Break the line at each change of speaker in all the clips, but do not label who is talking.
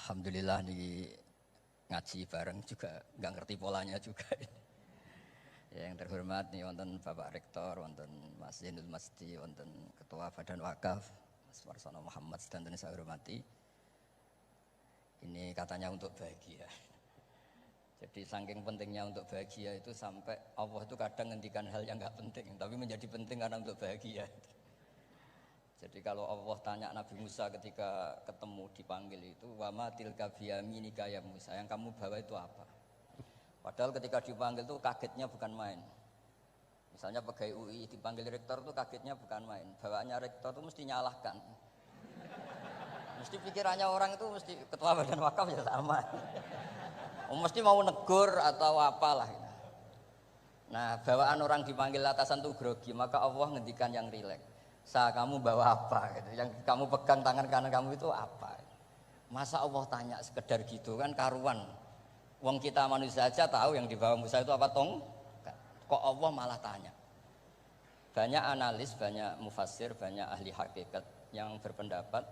Alhamdulillah nih ngaji bareng juga nggak ngerti polanya juga. Ya, yang terhormat nih wonten Bapak Rektor, wonten Mas Zainul Masdi, wonten Ketua Badan Wakaf Mas Warsono Muhammad sedanten saya hormati. Ini katanya untuk bahagia. Jadi saking pentingnya untuk bahagia itu sampai Allah itu kadang ngendikan hal yang nggak penting, tapi menjadi penting karena untuk bahagia. Jadi kalau Allah tanya Nabi Musa ketika ketemu dipanggil itu, wa ma tilka biyaminika ya Musa, yang kamu bawa itu apa? Padahal ketika dipanggil itu kagetnya bukan main. Misalnya pegawai UI dipanggil rektor itu kagetnya bukan main. Bawaannya rektor itu mesti nyalahkan. Mesti pikirannya orang itu mesti ketua badan wakaf ya sama. Mesti mau negur atau apalah. Nah, bawaan orang dipanggil atasan itu grogi, maka Allah ngendikan yang rileks. Kamu bawa apa? Gitu. Yang kamu pegang tangan kanan kamu itu apa? Masa Allah tanya sekedar gitu kan karuan. Wong kita manusia saja tahu yang dibawa Musa itu apa tong? Kok Allah malah tanya? Banyak analis, banyak mufassir, banyak ahli hakikat yang berpendapat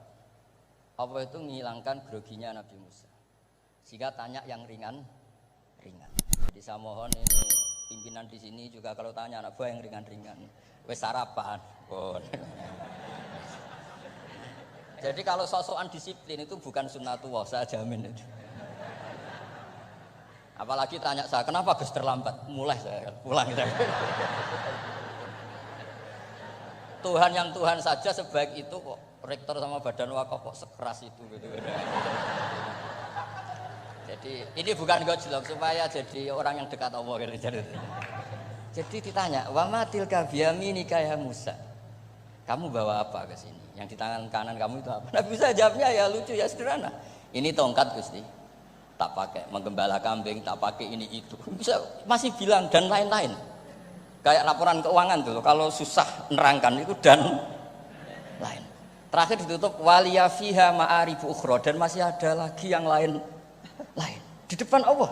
Allah itu menghilangkan groginya Nabi Musa. Sehingga tanya yang ringan. Jadi saya mohon ini pimpinan di sini juga kalau tanya anak buah yang ringan-ringan. Wes sarapan. Jadi kalau sosokan disiplin itu bukan sunnatullah, saya jamin itu. Apalagi tanya saya, kenapa Gus terlambat? Mulai saya pulang. Tuhan yang Tuhan saja sebaik itu kok rektor sama badan wakaf kok sekeras itu gitu. Jadi ini bukan gojlok supaya jadi orang yang dekat Allah gitu. Jadi ditanya, wa ma tilka biyaminika ya Musa. Kamu bawa apa ke sini? Yang di tangan kanan kamu itu apa? Nabi Musa jawabnya ya lucu ya sederhana. Ini tongkat Gusti. Tak pakai menggembala kambing, tak pakai ini itu. Bisa masih bilang dan lain-lain. Kayak laporan keuangan tuh, kalau susah nerangkan itu dan lain. Terakhir ditutup waliya fiha ma'aribu ukhra dan masih ada lagi yang lain di depan Allah.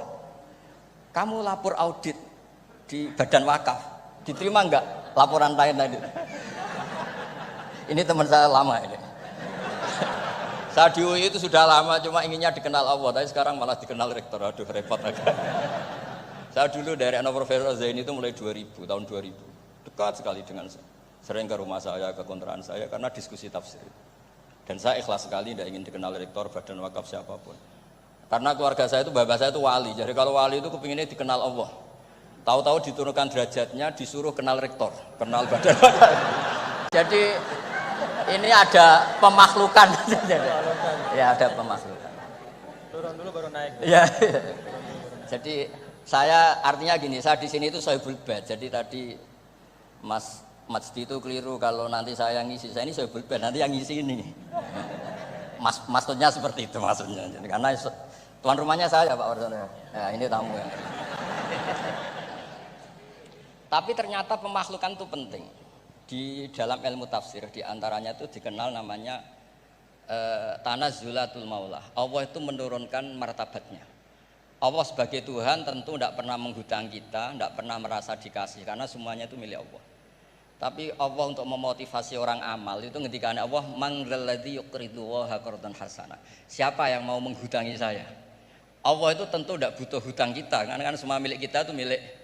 Kamu lapor audit di badan wakaf, diterima enggak laporan lain tadi? Ini teman saya lama ini. Saya di UI itu sudah lama, cuma inginnya dikenal Allah, tapi sekarang malah dikenal rektor. Aduh repot agak. Saya dulu dari anak Profesor Zaini itu mulai 2000, tahun 2000. Dekat sekali dengan saya. Sering ke rumah saya, ke kontrakan saya karena diskusi tafsir. Dan saya ikhlas sekali tidak ingin dikenal rektor, badan wakaf siapapun. Karena keluarga saya itu, bapak saya itu wali. Jadi kalau wali itu kepinginnya dikenal Allah. Tahu-tahu diturunkan derajatnya, disuruh kenal rektor, kenal badan wakaf. Jadi ini ada pemakhlukan. Ya ada pemakhlukan.
Turun dulu baru naik.
Ya. Jadi saya artinya gini, saya di sini itu sohibul bait. Jadi tadi Mas Majdi itu keliru kalau nanti saya ngisi. Saya ini sohibul bait, nanti yang ngisi ini. Maksudnya seperti itu maksudnya. Jadi, karena tuan rumahnya saya Pak Warsono. Ya, ini tamu ya. Tapi ternyata pemakhlukan itu penting. Di dalam ilmu tafsir diantaranya itu dikenal namanya tanazzulatul maulah. Allah itu menurunkan martabatnya. Allah sebagai Tuhan tentu tidak pernah menghutang kita, tidak pernah merasa dikasih karena semuanya itu milik Allah. Tapi Allah untuk memotivasi orang amal itu ketika Allah mangzalladzi yuqridu waha qardan hasana. Siapa yang mau menghutangi saya? Allah itu tentu tidak butuh hutang kita karena kan semua milik kita itu milik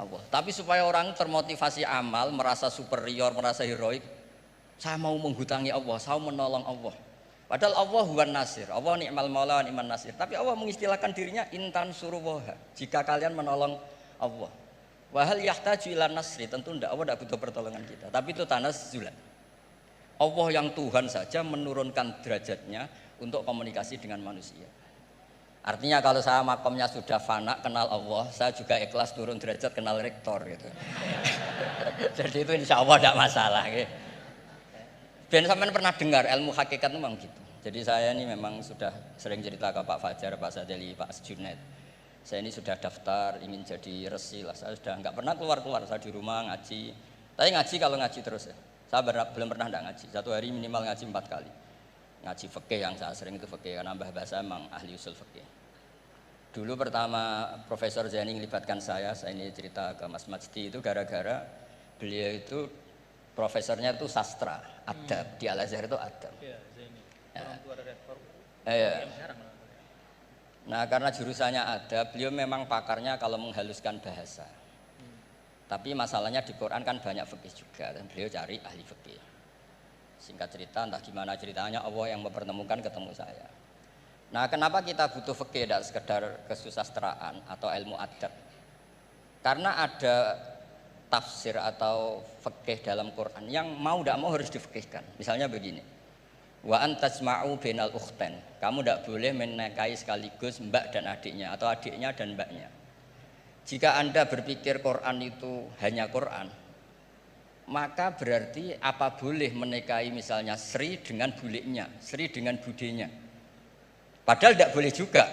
Allah. Tapi supaya orang termotivasi amal, merasa superior, merasa heroik, saya mau menghutangi Allah, saya mau menolong Allah. Padahal Allah huwan nasir, Allah ni'mal maula wa ni'man nasir. Tapi Allah mengistilahkan dirinya intan suruwaha, jika kalian menolong Allah. Wahal yahtaju ila nasri, tentu tidak, Allah tidak butuh pertolongan kita. Tapi itu tanazzulan. Allah yang Tuhan saja menurunkan derajatnya untuk komunikasi dengan manusia. Artinya kalau saya makomnya sudah fana kenal Allah, saya juga ikhlas turun derajat kenal rektor gitu. Jadi itu insya Allah tidak masalah. Gitu. Ben sampean pernah dengar ilmu hakikat itu memang gitu. Jadi saya ini memang sudah sering cerita ke Pak Fajar, Pak Sadeli, Pak Junaid. Saya ini sudah daftar ingin jadi resi lah. Saya sudah nggak pernah keluar. Saya di rumah ngaji. Tapi ngaji kalau ngaji terus ya. Saya belum pernah nggak ngaji. Satu hari minimal ngaji 4 kali. Ngaji fikih yang saya sering itu fikih karena mbah bahasa emang ahli usul fikih. Dulu pertama Profesor Zaini melibatkan saya ini cerita ke Mas Majdi itu gara-gara beliau itu profesornya itu sastra, adab di Al Azhar itu adab.
Iya, Zaini.
Ya.
Orang tua rektor.
Iya. Nah, karena jurusannya ada, beliau memang pakarnya kalau menghaluskan bahasa. Tapi masalahnya di Quran kan banyak fikih juga, dan beliau cari ahli fikih. Singkat cerita, entah gimana ceritanya, Allah yang mempertemukan ketemu saya. Nah, kenapa kita butuh fikih, tidak sekedar kesusastraan atau ilmu adab? Karena ada tafsir atau fikih dalam Quran yang mau tidak mau harus difikihkan. Misalnya begini, wa antasma'u bainal ukhtain. Kamu tidak boleh menikahi sekaligus mbak dan adiknya atau adiknya dan mbaknya. Jika Anda berpikir Quran itu hanya Quran, maka berarti apa boleh menikahi misalnya Sri dengan buliknya, Sri dengan budenya. Padahal tidak boleh juga.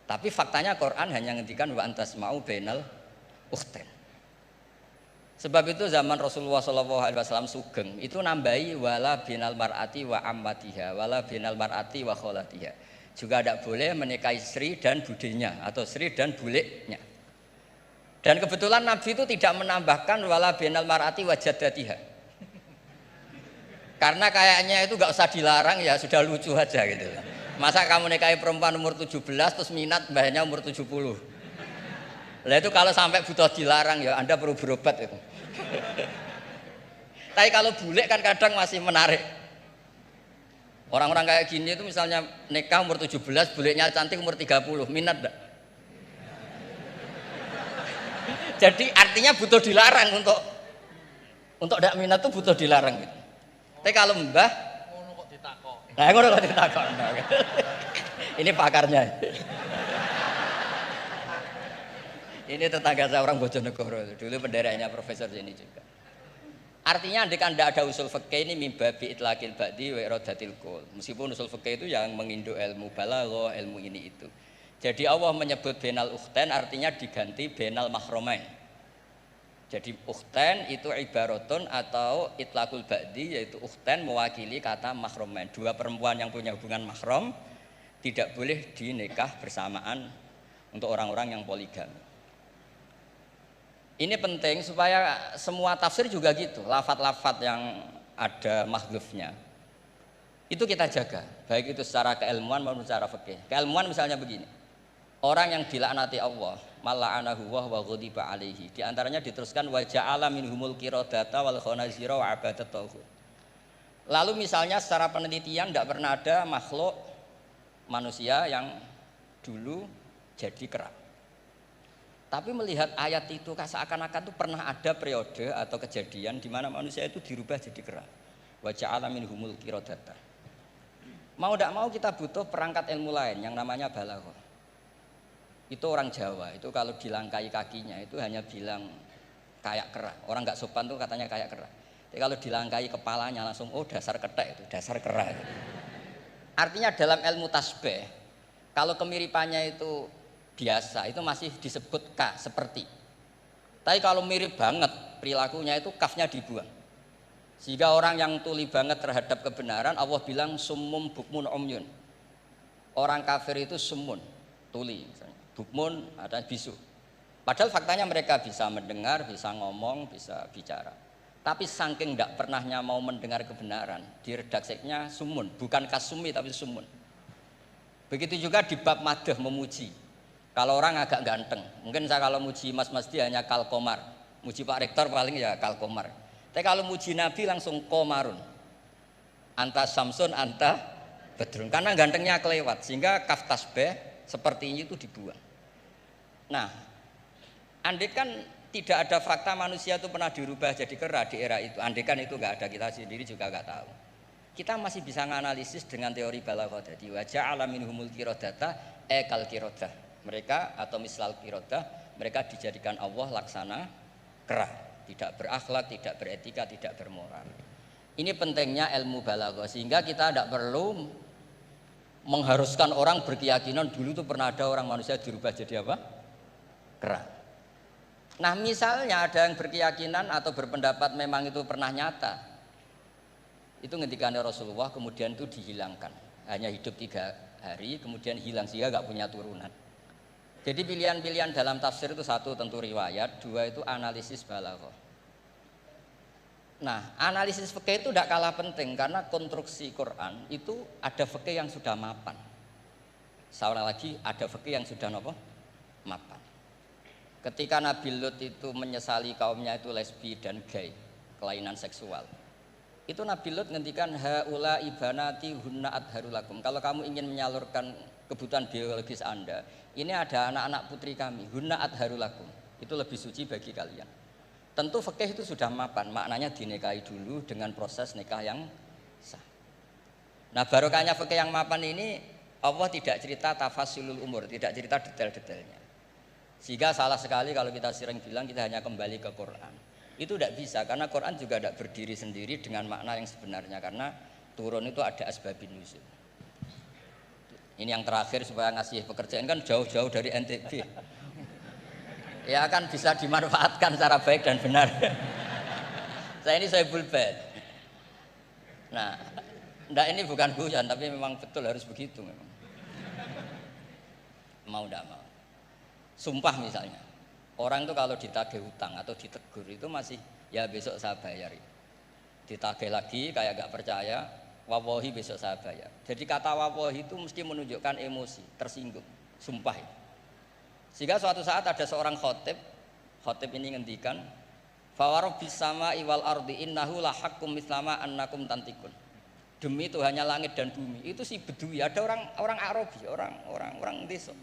Tapi faktanya Quran hanya ngendikan wa antasma'u bainal ukhtain. Sebab itu zaman Rasulullah SAW sugeng itu nambahi wala binal mar'ati wa ammatiha wala binal mar'ati wa kholatiha. Juga tidak boleh menikahi Sri dan budenya atau Sri dan buliknya. Dan kebetulan Nabi itu tidak menambahkan wala binal mar'ati wa jaddatiha. Karena kayaknya itu gak usah dilarang, ya sudah lucu aja gitu. Masa kamu nikahi perempuan umur 17 terus minat mbahnya umur 70. Lah itu kalau sampai butuh dilarang ya Anda perlu berobat itu. Tapi kalau bule kan kadang masih menarik. Orang-orang kayak gini itu misalnya nikah umur 17, bulenya cantik umur 30, minat enggak? Jadi artinya butuh dilarang untuk tidak minat itu butuh dilarang gitu. Tapi kalau mbah ngono kok ditakok. Nah, ngono kok ditakok. Ini pakarnya. Ini tetangga saya orang Bojonegoro, dulu pendereknya profesor sini juga. Artinya andai kan tidak ada usul fikih ini mimba bi itlaqil ba'di wa iradatil qul. Meskipun usul fikih itu yang menginduk ilmu balaghah, ilmu ini itu. Jadi Allah menyebut bainal ukhtain artinya diganti bainal mahromain. Jadi ukhtain itu ibaratun atau itlaqul ba'di, yaitu ukhtain mewakili kata mahromain. Dua perempuan yang punya hubungan mahram tidak boleh dinikah bersamaan untuk orang-orang yang poligami. Ini penting supaya semua tafsir juga gitu, lafat-lafat yang ada mahdhufnya itu kita jaga, baik itu secara keilmuan maupun secara fikih. Keilmuan misalnya begini, orang yang dilaknati Allah, mala'anahu wa ghadiba alaihi, di antaranya diteruskan wa ja'ala minhumul qiradata wal khanazira wa abadat tauhid. Lalu misalnya secara penelitian tidak pernah ada makhluk manusia yang dulu jadi kera. Tapi melihat ayat itu seakan-akan itu pernah ada periode atau kejadian di mana manusia itu dirubah jadi kera. Wa ja'ala minhumul qiradata. Mau tidak mau kita butuh perangkat ilmu lain yang namanya balaghah. Itu orang Jawa, itu kalau dilangkai kakinya itu hanya bilang kayak kera. Orang nggak sopan tuh katanya kayak kera. Tapi kalau dilangkai kepalanya langsung oh dasar ketek itu, dasar kera. Artinya dalam ilmu tasbih, kalau kemiripannya itu biasa itu masih disebut ka seperti. Tapi kalau mirip banget perilakunya itu kafnya dibuang. Sehingga orang yang tuli banget terhadap kebenaran Allah bilang summum bukmun umyun. Orang kafir itu summun, tuli misalnya. Bukmun ada bisu. Padahal faktanya mereka bisa mendengar, bisa ngomong, bisa bicara. Tapi saking tidak pernahnya mau mendengar kebenaran, di redaksinya summun, bukan kasumi tapi summun. Begitu juga di bab madh memuji. Kalau orang agak ganteng, mungkin saya kalau muji Mas Masdi hanya kalkomar, muji Pak Rektor paling ya kalkomar. Tapi kalau muji Nabi langsung komarun, anta samsun, anta bedrun, karena gantengnya kelewat, sehingga kaf tasbih seperti ini itu dibuang. Nah, andai kan tidak ada fakta manusia itu pernah dirubah jadi kera di era itu, andai kan itu nggak ada, kita sendiri juga nggak tahu. Kita masih bisa menganalisis dengan teori balaghah tadi, wa ja'ala minhumul qiradata ekal qiradah. Mereka atau mislal qirodah, mereka dijadikan Allah laksana kera, tidak berakhlak, tidak beretika, tidak bermoral. Ini pentingnya ilmu balaghah, sehingga kita tidak perlu mengharuskan orang berkeyakinan dulu itu pernah ada orang manusia dirubah jadi apa? Kera. Nah misalnya ada yang berkeyakinan atau berpendapat memang itu pernah nyata, itu ngendikannya Rasulullah kemudian itu dihilangkan, hanya hidup 3 hari kemudian hilang sehingga nggak punya turunan. Jadi pilihan-pilihan dalam tafsir itu satu tentu riwayat, dua itu analisis balaghah. Nah, analisis fikih itu tidak kalah penting karena konstruksi Quran itu ada fikih yang sudah mapan. Seorang lagi ada fikih yang sudah nopo mapan. Ketika Nabi Lut itu menyesali kaumnya itu lesbi dan gay, kelainan seksual. Itu Nabi Lut ngendikan haula ibanati hunna adharulakum. Kalau kamu ingin menyalurkan kebutuhan biologis Anda, ini ada anak-anak putri kami, hunna adharulakum. Itu lebih suci bagi kalian. Tentu fikih itu sudah mapan, maknanya dinikahi dulu dengan proses nikah yang sah. Nah, barokahnya fikih yang mapan ini Allah tidak cerita tafasilul umur, tidak cerita detail-detailnya. Sehingga salah sekali kalau kita sering bilang kita hanya kembali ke Quran. Itu tidak bisa, karena Quran juga tidak berdiri sendiri dengan makna yang sebenarnya. Karena turun itu ada asbabun nuzul. Ini yang terakhir supaya ngasih pekerjaan kan jauh-jauh dari NTB. Ya kan bisa dimanfaatkan secara baik dan benar. Saya ini Soebul Bait. Nah, enggak, ini bukan guyon, tapi memang betul harus begitu memang. Mau enggak mau. Sumpah misalnya, orang itu kalau ditagih hutang atau ditegur itu masih ya besok saya bayar. Ditagih lagi kayak gak percaya, wawahi besok saya bayar. Jadi kata wawahi itu mesti menunjukkan emosi, tersinggung, sumpah. Sehingga suatu saat ada seorang khotib ini ngendikan, fawarobbis sama'i wal ardi innahu lahaqqum mislama annakum tantikun. Demi Tuhannya langit dan bumi. Itu si Bedui, ada orang Arabi, orang desa.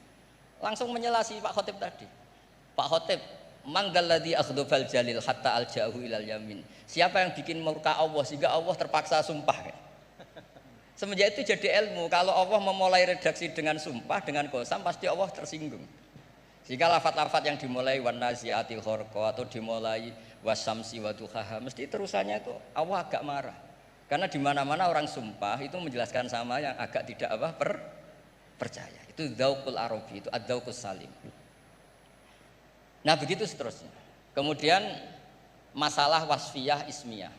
Langsung menyelasi Pak Khotib tadi. Pak Khotib, manggalladzi akhdhafal jalil hatta aljahu ilal yamin. Siapa yang bikin murka Allah sehingga Allah terpaksa sumpah. Semenjak itu jadi ilmu, kalau Allah memulai redaksi dengan sumpah, dengan qasam, pasti Allah tersinggung. Sehingga lafaz-lafaz yang dimulai wan naziati gharqa atau dimulai wasamsi wa duhaha, mesti terusannya itu Allah agak marah. Karena di mana-mana orang sumpah itu menjelaskan sama yang agak tidak percaya. Itu dzauqul arabi, itu adzauqus salim. Nah, begitu seterusnya. Kemudian masalah wasfiyah ismiyah.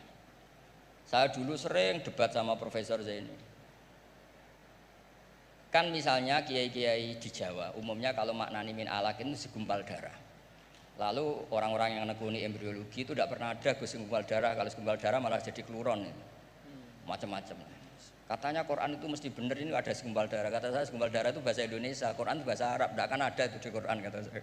Saya dulu sering debat sama Profesor Zaini. Kan misalnya kiai-kiai di Jawa, umumnya kalau maknani min alakin itu segumpal darah. Lalu orang-orang yang nekuni embriologi itu tidak pernah ada segumpal darah. Kalau segumpal darah malah jadi kluron, macam-macam. Katanya Quran itu mesti benar, ini ada segumpal darah. Kata saya segumpal darah itu bahasa Indonesia, Quran itu bahasa Arab, tidak akan ada itu di Quran, kata saya.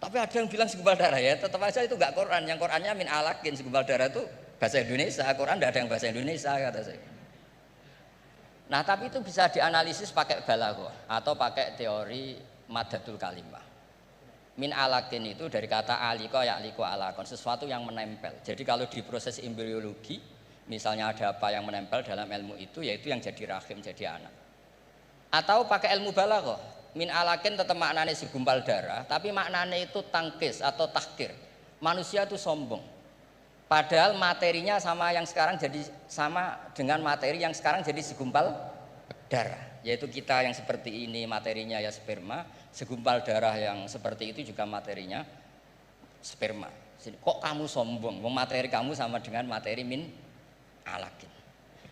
Tapi ada yang bilang segumpal darah, ya tetap aja itu enggak Quran. Yang Qurannya min alakin, segumpal darah itu bahasa Indonesia, Quran tidak ada yang bahasa Indonesia, kata saya. Nah, tapi itu bisa dianalisis pakai balaghah atau pakai teori madatul kalimah. Min alakin itu dari kata aliko ya'liko alakon, sesuatu yang menempel. Jadi kalau di proses embriologi, misalnya ada apa yang menempel dalam ilmu itu, yaitu yang jadi rahim, jadi anak. Atau pakai ilmu balaghah, min alakin tetap maknanya segumpal darah, tapi maknanya itu tangkis atau tahkir. Manusia itu sombong. Padahal materinya sama yang sekarang jadi sama dengan materi yang sekarang jadi segumpal darah. Yaitu kita yang seperti ini materinya ya sperma, segumpal darah yang seperti itu juga materinya sperma. Kok kamu sombong? Materi kamu sama dengan materi min alakin.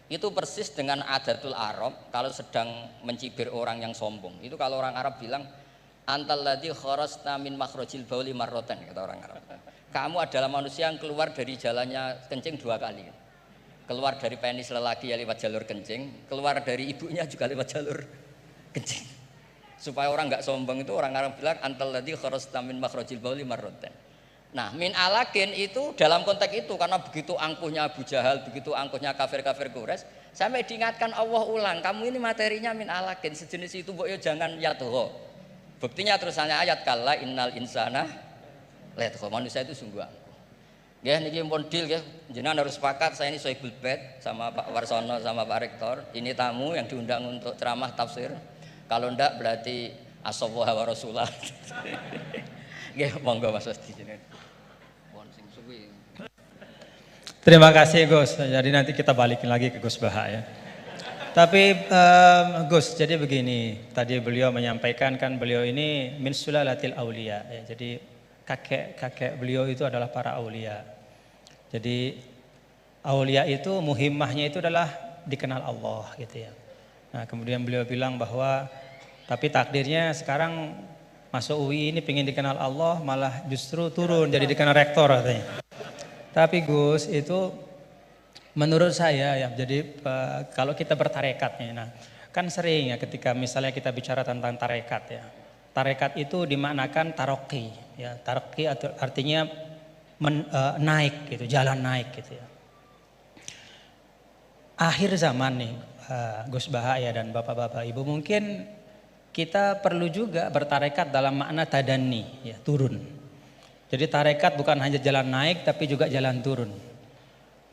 Itu persis dengan adatul Arab kalau sedang mencibir orang yang sombong. Itu kalau orang Arab bilang antal ladzi kharajta min makhrajil bauli marratan, kata orang Arab. Kamu adalah manusia yang keluar dari jalannya kencing 2 kali. Keluar dari penis lelaki ya lewat jalur kencing, keluar dari ibunya juga lewat jalur kencing. Supaya orang enggak sombong itu orang Arab bilang antal ladzi kharajta min makhrajil bauli marratan. Nah, min alakin itu dalam konteks itu karena begitu angkuhnya Abu Jahal, begitu angkuhnya kafir-kafir Quraisy, sampai diingatkan Allah ulang, kamu ini materinya min alakin, sejenis itu mbok yo jangan yatuh. Buktinya terusannya ayat kalla innal insana lihat kok manusia itu sungguh angkuh. Ya niki pun deal ya, jenengan harus sepakat saya ini Soebul Bait sama Pak Warsono sama Pak Rektor, ini tamu yang diundang untuk ceramah tafsir. Kalau ndak berarti asawaha wa rasulah. Nggih, monggo Mas Wasti jenengan.
Terima kasih Gus. Jadi nanti kita balikin lagi ke Gus Baha ya. Tapi Gus, jadi begini, tadi beliau menyampaikan kan beliau ini min sulalatil aulia ya. Jadi kakek beliau itu adalah para aulia. Jadi aulia itu muhimmahnya itu adalah dikenal Allah gitu ya. Nah, kemudian beliau bilang bahwa tapi takdirnya sekarang masuk UI ini pengen dikenal Allah malah justru turun jadi dikenal rektor katanya. Tapi Gus itu menurut saya ya, jadi kalau kita bertarekatnya, nah Kan sering ya ketika misalnya kita bicara tentang tarekat ya. Tarekat itu dimaknakan taroki ya. Taroki artinya naik gitu, jalan naik gitu ya. Akhir zaman nih Gus Bahaya dan bapak-bapak ibu, mungkin kita perlu juga bertarekat dalam makna tadani ya, turun. Jadi tarekat bukan hanya jalan naik tapi juga jalan turun.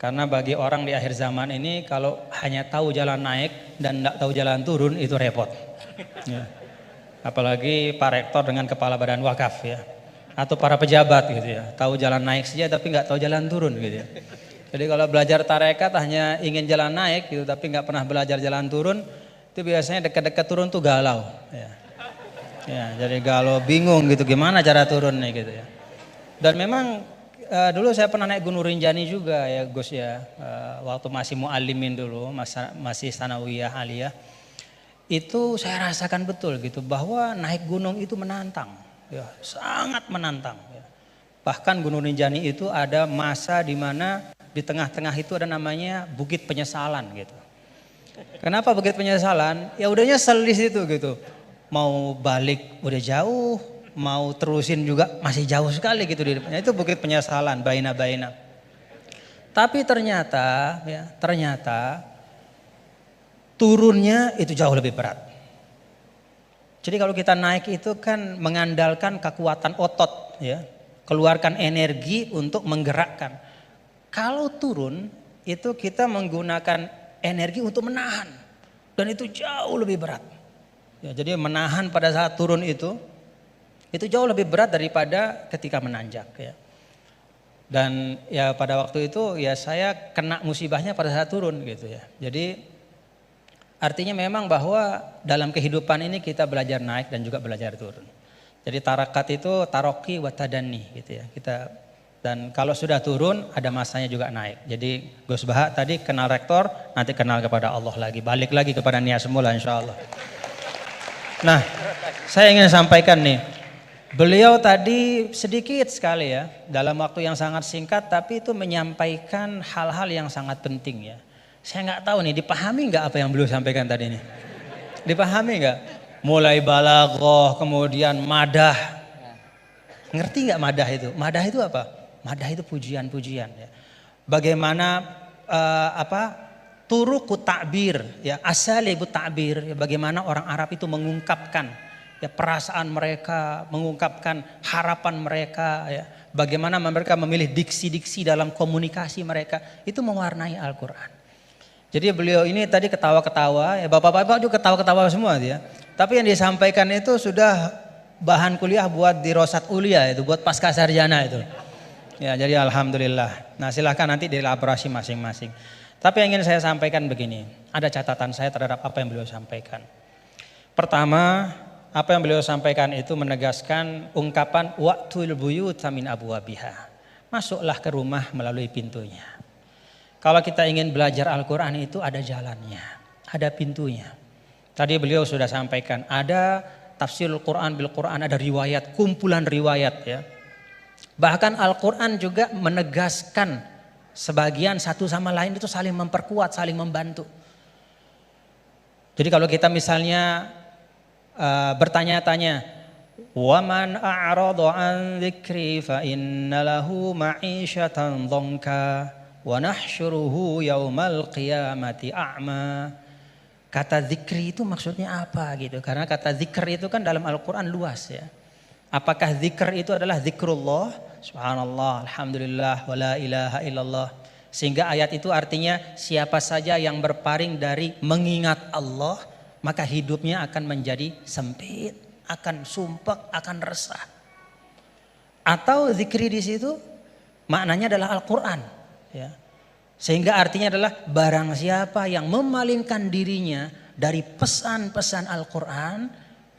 Karena bagi orang di akhir zaman ini kalau hanya tahu jalan naik dan tidak tahu jalan turun itu repot. Ya. Apalagi Pak Rektor dengan Kepala Badan Wakaf ya. Atau para pejabat gitu ya. Tahu jalan naik saja tapi nggak tahu jalan turun gitu ya. Jadi kalau belajar tarekat hanya ingin jalan naik gitu tapi nggak pernah belajar jalan turun, itu biasanya dekat-dekat turun tuh galau. Ya. Ya, jadi galau, bingung gitu gimana cara turunnya gitu ya. Dan memang dulu saya pernah naik Gunung Rinjani juga ya Gus ya, waktu masih mu'alimin dulu, masih sanawiyah aliyah, itu saya rasakan betul gitu bahwa naik gunung itu menantang, ya sangat menantang. Ya. Bahkan Gunung Rinjani itu ada masa di mana di tengah-tengah itu ada namanya Bukit Penyesalan gitu. Kenapa Bukit Penyesalan? Ya udah nyesel di situ gitu, mau balik udah jauh. Mau terusin juga masih jauh sekali gitu di depannya. Itu Bukit Penyesalan, baina-baina. Tapi ternyata turunnya itu jauh lebih berat. Jadi kalau kita naik itu kan mengandalkan kekuatan otot ya, keluarkan energi untuk menggerakkan. Kalau turun itu kita menggunakan energi untuk menahan dan itu jauh lebih berat. Ya, jadi menahan pada saat turun itu jauh lebih berat daripada ketika menanjak ya. Dan ya pada waktu itu ya saya kena musibahnya pada saat turun gitu ya. Jadi artinya memang bahwa dalam kehidupan ini kita belajar naik dan juga belajar turun. Jadi tarakat itu taroki wa tadani gitu ya. Dan kalau sudah turun ada masanya juga naik. Jadi Gus Baha tadi kenal rektor, nanti kenal kepada Allah lagi. Balik lagi kepada niat semula insyaallah. Nah, saya ingin sampaikan nih. Beliau tadi sedikit sekali ya, dalam waktu yang sangat singkat tapi itu menyampaikan hal-hal yang sangat penting ya. Saya nggak tahu nih dipahami nggak apa yang beliau sampaikan tadi ini? Dipahami nggak? Mulai balaghah, kemudian madah. Ngerti nggak madah itu? Madah itu apa? Madah itu pujian-pujian ya. Bagaimana turuku ta'bir ya, asalibu ta'bir ya, bagaimana orang Arab itu mengungkapkan ya perasaan mereka, mengungkapkan harapan mereka ya. Bagaimana mereka memilih diksi-diksi dalam komunikasi mereka, itu mewarnai Al-Qur'an. Jadi beliau ini tadi ketawa-ketawa ya, bapak-bapak juga ketawa-ketawa semua ya. Tapi yang disampaikan itu sudah bahan kuliah buat dirosat ulia itu, buat pasca sarjana itu. Ya, jadi alhamdulillah. Nah, silahkan nanti dielaborasi masing-masing. Tapi yang ingin saya sampaikan begini, ada catatan saya terhadap apa yang beliau sampaikan. Pertama, apa yang beliau sampaikan itu menegaskan ungkapan waqtul buyuta min abwabiha. Masuklah ke rumah melalui pintunya. Kalau kita ingin belajar Al-Qur'an itu ada jalannya, ada pintunya. Tadi beliau sudah sampaikan ada tafsirul Qur'an bil Qur'an, ada riwayat, kumpulan riwayat ya. Bahkan Al-Qur'an juga menegaskan sebagian satu sama lain itu saling memperkuat, saling membantu. Jadi kalau kita misalnya bertanya-tanya, waman a'rada an dzikri fa inna lahu ma'isyatan dhanka wa nahsyuruhu yaumal qiyamati a'ma. Kata zikri itu maksudnya apa gitu? Karena kata zikr itu kan dalam Al-Qur'an luas ya. Apakah zikr itu adalah zikrullah, subhanallah, alhamdulillah, wa la ilaha illallah. Sehingga ayat itu artinya siapa saja yang berpaling dari mengingat Allah, maka hidupnya akan menjadi sempit, akan sumpek, akan resah. Atau zikri di situ maknanya adalah Al-Qur'an ya. Sehingga artinya adalah barang siapa yang memalingkan dirinya dari pesan-pesan Al-Qur'an,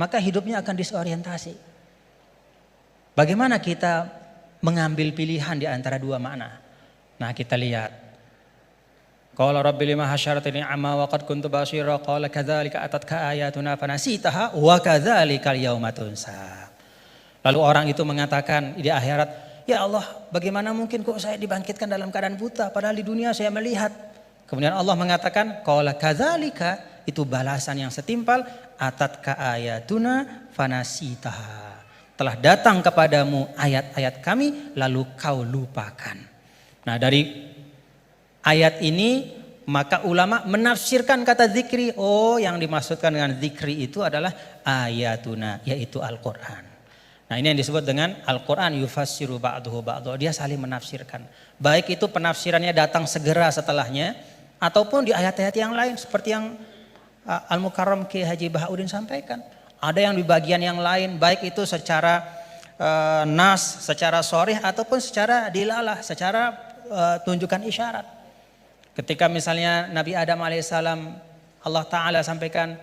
maka hidupnya akan disorientasi. Bagaimana kita mengambil pilihan di antara dua makna? Nah, kita lihat. Qala rabbi lima hasyartani amma wa qad kuntu basira qala kadzalika atatka ayatuna fanasitaha wa kadzalikal yauma tunsa. Lalu orang itu mengatakan di akhirat, ya Allah, bagaimana mungkin kok saya dibangkitkan dalam keadaan buta padahal di dunia saya melihat. Kemudian Allah mengatakan qala kadzalika itu balasan yang setimpal. Atatka ayatuna fanasitaha. Telah datang kepadamu ayat-ayat kami lalu kau lupakan. Nah, dari ayat ini maka ulama menafsirkan kata zikri. Oh, yang dimaksudkan dengan zikri itu adalah ayatuna, yaitu Al-Quran. Nah, ini yang disebut dengan Al-Quran yufassiru ba'duhu ba'duhu. Dia saling menafsirkan. Baik itu penafsirannya datang segera setelahnya, ataupun di ayat-ayat yang lain seperti yang Al-Mukarram Ki Haji Bahauddin sampaikan. Ada yang di bagian yang lain, baik itu secara nas, secara sharih ataupun secara dilalah, secara tunjukkan isyarat. Ketika misalnya Nabi Adam alaihissalam, Allah Ta'ala sampaikan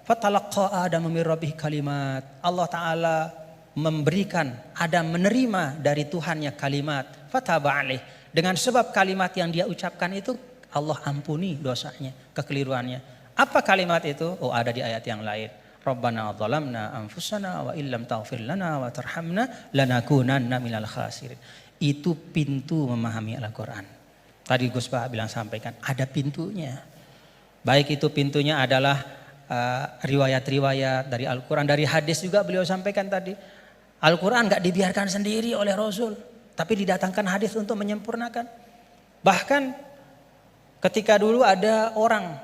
fatalaqa Adam min rabbih kalimat. Allah Ta'ala memberikan Adam menerima dari Tuhannya kalimat. Fataba alaih. Dengan sebab kalimat yang dia ucapkan itu Allah ampuni dosanya, kekeliruannya. Apa kalimat itu? Oh, ada di ayat yang lain. Rabbana zalamna anfusana wa illam taghfir lana wa tarhamna lanakunanna minal khasirin. Itu pintu memahami Al-Quran. Tadi Gus Bah bilang sampaikan ada pintunya. Baik itu pintunya adalah riwayat-riwayat dari Al-Quran, dari hadis juga beliau sampaikan tadi. Al-Quran gak dibiarkan sendiri oleh Rasul, tapi didatangkan hadis untuk menyempurnakan. Bahkan ketika dulu ada orang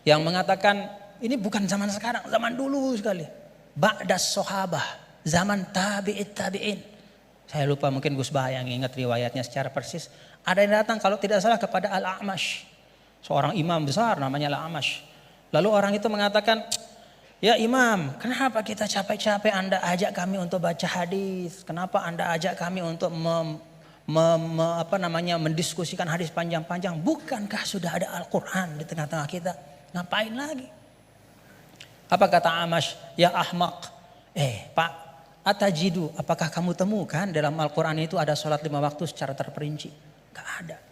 yang mengatakan ini bukan zaman sekarang, zaman dulu sekali. Ba'das sahabah, zaman tabi'in. Saya lupa, mungkin Gus Bah yang ingat riwayatnya secara persis. Ada yang datang kalau tidak salah kepada Al-A'mash, seorang imam besar namanya Al-A'mash. Lalu orang itu mengatakan, ya imam, kenapa kita capek-capek Anda ajak kami untuk baca hadis? Kenapa Anda ajak kami untuk mendiskusikan hadis panjang-panjang? Bukankah sudah ada Al-Quran di tengah-tengah kita? Ngapain lagi? Apa kata Amash? Ya ahmaq. Pak, atajidu, apakah kamu temukan dalam Al-Quran itu ada sholat 5 waktu secara terperinci? Gak ada.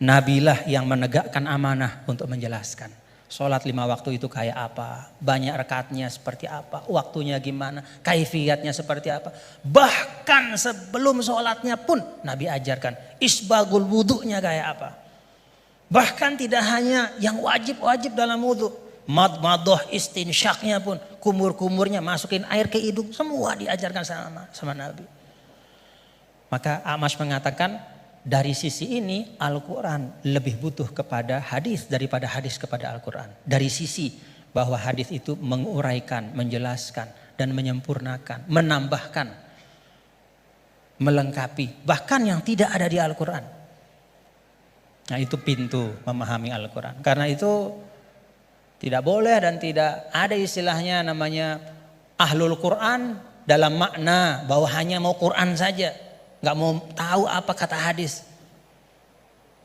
Nabilah yang menegakkan amanah untuk menjelaskan. Sholat 5 waktu itu kayak apa? Banyak rakaatnya seperti apa? Waktunya gimana? Kaifiyatnya seperti apa? Bahkan sebelum sholatnya pun Nabi ajarkan. Isbagul wudu'nya kayak apa? Bahkan tidak hanya yang wajib-wajib dalam wudu. Madmadah istinsyaknya pun. Kumur-kumurnya masukin air ke hidung. Semua diajarkan sama Nabi. Maka Amash mengatakan dari sisi ini Al-Quran lebih butuh kepada hadis daripada hadis kepada Al-Quran. Dari sisi bahwa hadis itu menguraikan, menjelaskan dan menyempurnakan, menambahkan, melengkapi. Bahkan yang tidak ada di Al-Quran. Nah, itu pintu memahami Al-Quran. Karena itu tidak boleh dan tidak ada istilahnya namanya ahlul Quran dalam makna bahwa hanya mau Quran saja. Gak mau tahu apa kata hadis.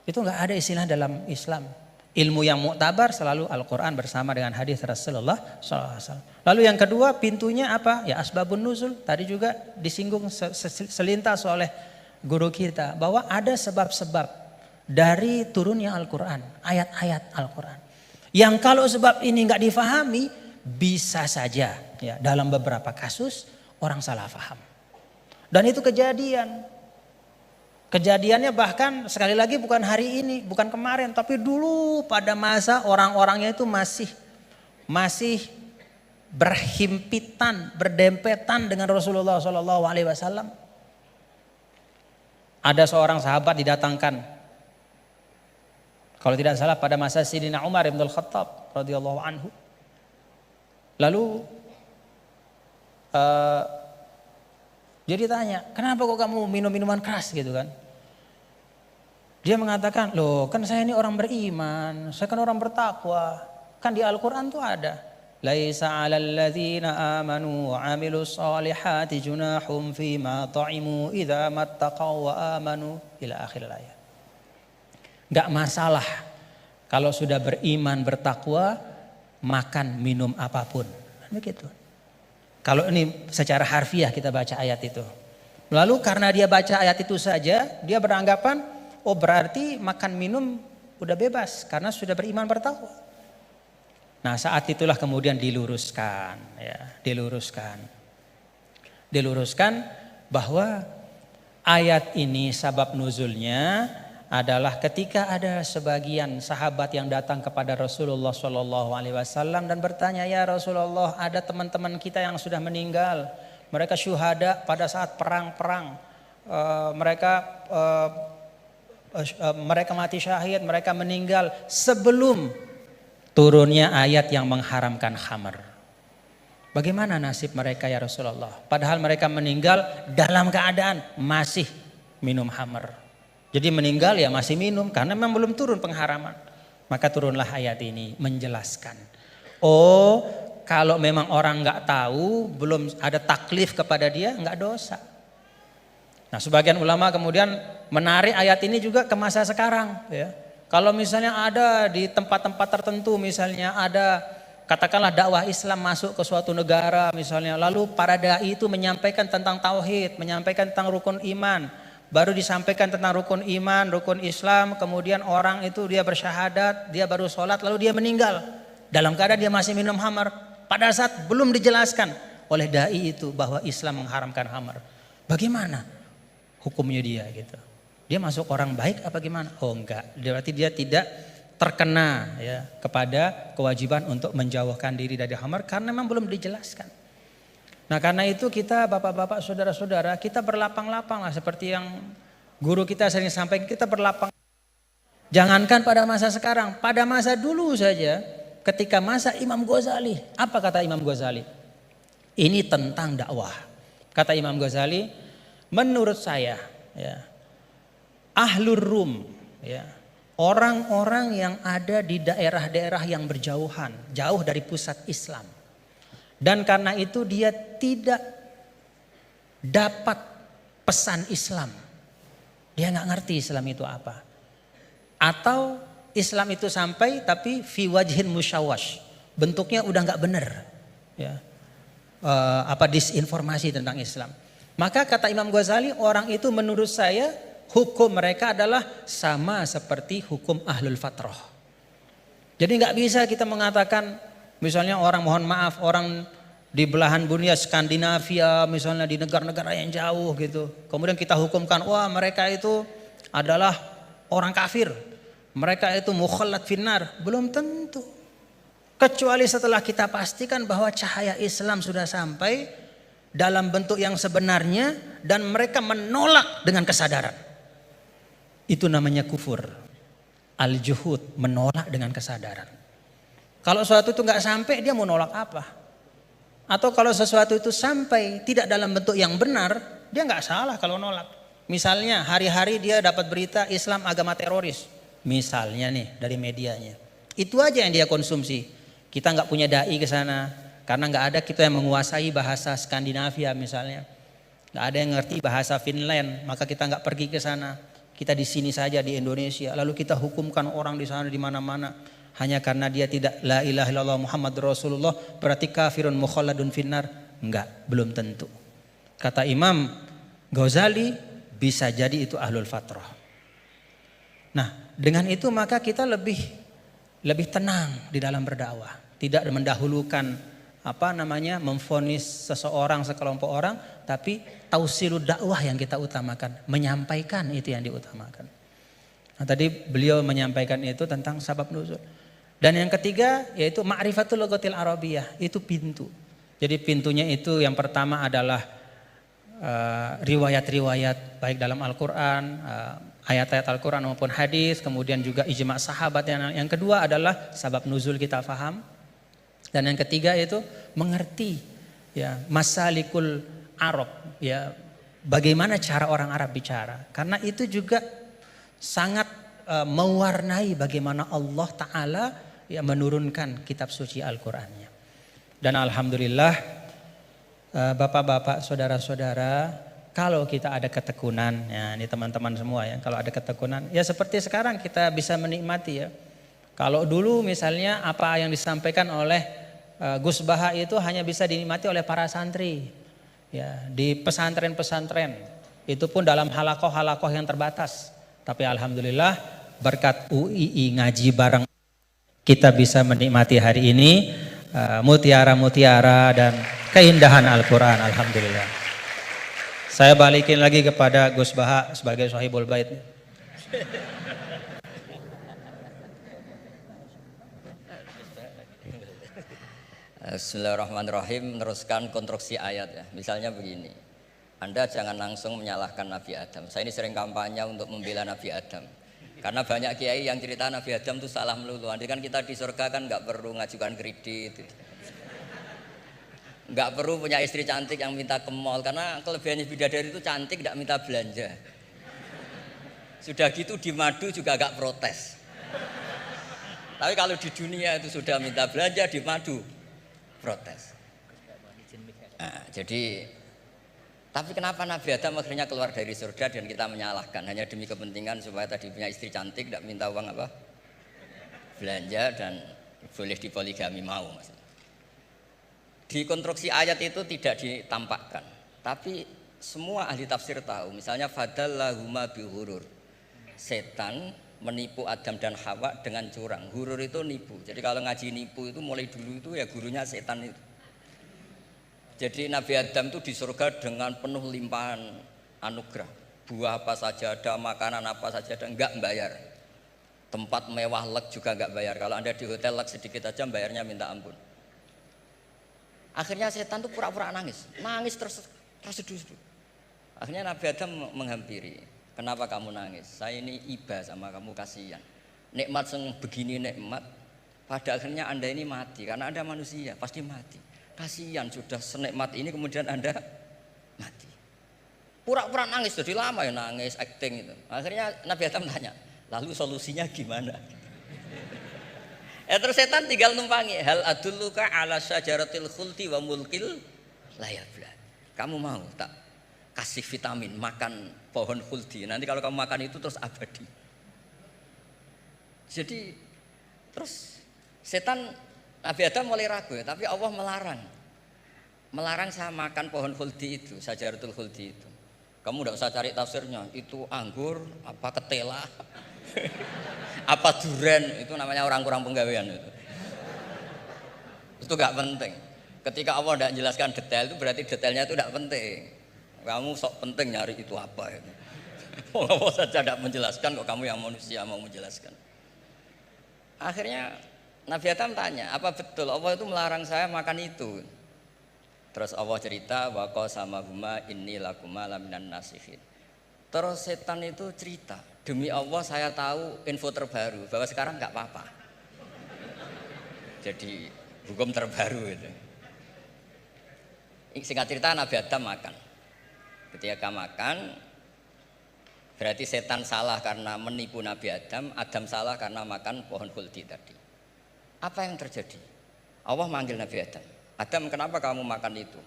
Itu gak ada istilah dalam Islam. Ilmu yang muktabar selalu Al-Quran bersama dengan hadis Rasulullah SAW. Lalu yang kedua pintunya apa? Ya asbabun nuzul. Tadi juga disinggung selintas oleh guru kita. Bahwa ada sebab-sebab dari turunnya Al-Quran. Ayat-ayat Al-Quran. Yang kalau sebab ini gak difahami. Bisa saja ya, dalam beberapa kasus orang salah faham. Dan itu kejadian. Kejadiannya bahkan sekali lagi bukan hari ini, bukan kemarin, tapi dulu pada masa orang-orangnya itu masih berhimpitan, berdempetan dengan Rasulullah SAW. Ada seorang sahabat didatangkan, kalau tidak salah pada masa Sayyidina Umar ibn al-Khattab radhiyallahu anhu. Lalu dia ditanya, kenapa kok kamu minum minuman keras gitu kan? Dia mengatakan, loh kan saya ini orang beriman, saya kan orang bertakwa. Kan di Al-Quran tuh ada. Laisa 'alal ladzina amanu wa 'amilus solihati junahum fima ta'imu idza mattaqaw wa amanu ila akhir ayat. Enggak masalah kalau sudah beriman bertakwa makan minum apapun. Begitu. Kalau ini secara harfiah kita baca ayat itu. Lalu karena dia baca ayat itu saja, dia beranggapan, oh berarti makan minum udah bebas karena sudah beriman bertakwa. Nah saat itulah kemudian diluruskan bahwa ayat ini sabab nuzulnya adalah ketika ada sebagian sahabat yang datang kepada Rasulullah SAW dan bertanya, ya Rasulullah, ada teman-teman kita yang sudah meninggal, mereka syuhada pada saat perang-perang, mereka mati syahid, mereka meninggal sebelum turunnya ayat yang mengharamkan khamr. Bagaimana nasib mereka ya Rasulullah? Padahal mereka meninggal dalam keadaan masih minum khamr. Jadi meninggal ya masih minum karena memang belum turun pengharaman. Maka turunlah ayat ini menjelaskan. Oh, kalau memang orang nggak tahu, belum ada taklif kepada dia, nggak dosa. Nah, sebagian ulama kemudian menarik ayat ini juga ke masa sekarang. Ya. Kalau misalnya ada di tempat-tempat tertentu, misalnya ada katakanlah dakwah Islam masuk ke suatu negara misalnya, lalu para dai itu menyampaikan tentang tauhid, menyampaikan tentang rukun iman. Baru disampaikan tentang rukun iman, rukun Islam, kemudian orang itu dia bersyahadat, dia baru sholat, lalu dia meninggal. Dalam keadaan dia masih minum khamar. Pada saat belum dijelaskan oleh dai itu bahwa Islam mengharamkan khamar. Bagaimana hukumnya dia gitu? Dia masuk orang baik apa gimana? Oh enggak, berarti dia tidak terkena ya kepada kewajiban untuk menjauhkan diri dari khamar karena memang belum dijelaskan. Nah karena itu kita bapak-bapak saudara-saudara kita berlapang-lapang lah seperti yang guru kita sering sampaikan, kita berlapang. Jangankan pada masa sekarang, pada masa dulu saja ketika masa Imam Ghazali. Apa kata Imam Ghazali? Ini tentang dakwah. Kata Imam Ghazali, menurut saya ya, Ahlur Rum ya, orang-orang yang ada di daerah-daerah yang berjauhan, jauh dari pusat Islam. Dan karena itu dia tidak dapat pesan Islam. Dia nggak ngerti Islam itu apa. Atau Islam itu sampai tapi fi wajhin musyawash. Bentuknya udah nggak benar. Ya. Disinformasi tentang Islam. Maka kata Imam Ghazali, orang itu menurut saya hukum mereka adalah sama seperti hukum ahlul fatrah. Jadi nggak bisa kita mengatakan misalnya orang, mohon maaf, orang di belahan dunia Skandinavia misalnya di negara-negara yang jauh gitu. Kemudian kita hukumkan, wah mereka itu adalah orang kafir. Mereka itu mukhallat finnar. Belum tentu. Kecuali setelah kita pastikan bahwa cahaya Islam sudah sampai dalam bentuk yang sebenarnya dan mereka menolak dengan kesadaran. Itu namanya kufur. Al-juhud, menolak dengan kesadaran. Kalau sesuatu itu nggak sampai, dia mau nolak apa? Atau kalau sesuatu itu sampai tidak dalam bentuk yang benar, dia nggak salah kalau nolak. Misalnya hari-hari dia dapat berita Islam agama teroris, misalnya nih dari medianya. Itu aja yang dia konsumsi. Kita nggak punya dai ke sana karena nggak ada kita yang menguasai bahasa Skandinavia misalnya, nggak ada yang ngerti bahasa Finland, maka kita nggak pergi ke sana. Kita di sini saja di Indonesia, lalu kita hukumkan orang di sana di mana-mana. Hanya karena dia tidak la ilaha illallah Muhammad Rasulullah berarti kafirun mukhalladun finnar. Enggak, belum tentu. Kata Imam Ghazali bisa jadi itu ahlul fatrah. Nah dengan itu maka kita lebih tenang di dalam berdakwah. Tidak mendahulukan memvonis seseorang, sekelompok orang, tapi tausilud dakwah yang kita utamakan, menyampaikan itu yang diutamakan. Nah, tadi beliau menyampaikan itu tentang sabab nuzul. Dan yang ketiga yaitu ma'rifatul lughatil arabiyyah, itu pintu. Jadi pintunya itu yang pertama adalah riwayat-riwayat baik dalam Al-Qur'an, ayat-ayat Al-Qur'an maupun hadis, kemudian juga ijma' sahabat. Yang kedua adalah sabab nuzul kita faham. Dan yang ketiga yaitu mengerti ya masalikul Arab, ya bagaimana cara orang Arab bicara. Karena itu juga sangat mewarnai bagaimana Allah Ta'ala ya menurunkan kitab suci Al-Qur'annya. Dan alhamdulillah bapak-bapak, saudara-saudara, kalau kita ada ketekunan, ya ini teman-teman semua ya, kalau ada ketekunan, ya seperti sekarang kita bisa menikmati ya. Kalau dulu misalnya apa yang disampaikan oleh Gus Baha itu hanya bisa dinikmati oleh para santri ya, di pesantren-pesantren, itu pun dalam halakoh-halakoh yang terbatas. Tapi alhamdulillah berkat UII ngaji bareng kita bisa menikmati hari ini mutiara-mutiara dan keindahan Al-Quran. Alhamdulillah. Saya balikin lagi kepada Gus Baha sebagai Sahibul Bait.
Bismillahirrahmanirrahim. Meneruskan konstruksi ayat ya. Misalnya begini. Anda jangan langsung menyalahkan Nabi Adam. Saya ini sering kampanye untuk membela Nabi Adam. Karena banyak kiai yang cerita Nabi Adam itu salah melulu. Andai kan kita di surga kan nggak perlu ngajukan kredit. Nggak perlu punya istri cantik yang minta ke mall. Karena kelebihannya bidadari itu cantik, nggak minta belanja. Sudah gitu di madu juga nggak protes. Tapi kalau di dunia itu sudah minta belanja, di madu protes. Nah, jadi tapi kenapa Nabi Adam akhirnya keluar dari surga dan kita menyalahkan hanya demi kepentingan supaya tadi punya istri cantik, tidak minta uang apa belanja dan boleh dipoligami mau. Di konstruksi ayat itu tidak ditampakkan, tapi semua ahli tafsir tahu. Misalnya fadallahuma bihurur, setan menipu Adam dan Hawa dengan curang. Hurur itu nipu. Jadi kalau ngaji nipu itu mulai dulu itu ya gurunya setan itu. Jadi Nabi Adam itu di surga dengan penuh limpahan anugerah. Buah apa saja ada, makanan apa saja ada, enggak bayar. Tempat mewah leg juga enggak bayar. Kalau Anda di hotel leg sedikit aja bayarnya minta ampun. Akhirnya setan itu pura-pura nangis. Nangis terseduh-seduh. Akhirnya Nabi Adam menghampiri. Kenapa kamu nangis? Saya ini iba sama kamu, kasihan. Nikmat begini nikmat, pada akhirnya Anda ini mati. Karena Anda manusia, pasti mati. Kasihan sudah senikmat ini kemudian Anda mati. Pura-pura nangis, jadi lama ya nangis, acting itu. Akhirnya Nabi Adam tanya, lalu solusinya gimana? Terus setan tinggal numpangi. Hal adulluka ala syajaratil khuldi wa mulkil la yabla. Kamu mau tak kasih vitamin, makan pohon khuldi. Nanti kalau kamu makan itu terus abadi. Jadi terus setan Nabi Adam mulai ragu ya, tapi Allah melarang. Melarang saya makan pohon khuldi itu, syajaratul khuldi itu. Kamu tidak usah cari tafsirnya, itu anggur, apa ketela, apa duren, itu namanya orang kurang penggawean itu. Itu gak penting. Ketika Allah tidak jelaskan detail itu berarti detailnya itu tidak penting. Kamu sok penting nyari itu apa itu. Allah saja tidak menjelaskan, kok kamu yang manusia mau menjelaskan. Akhirnya Nabi Adam tanya, apa betul Allah itu melarang saya makan itu? Terus Allah cerita, wa qasamahuma inni lakuma laminan nasihin. Terus setan itu cerita, demi Allah saya tahu info terbaru bahwa sekarang nggak apa-apa. Jadi hukum terbaru itu. Singkat cerita Nabi Adam makan. Ketika makan, berarti setan salah karena menipu Nabi Adam, Adam salah karena makan pohon khuldi tadi. Apa yang terjadi? Allah manggil Nabi Adam. Adam, kenapa kamu makan itu?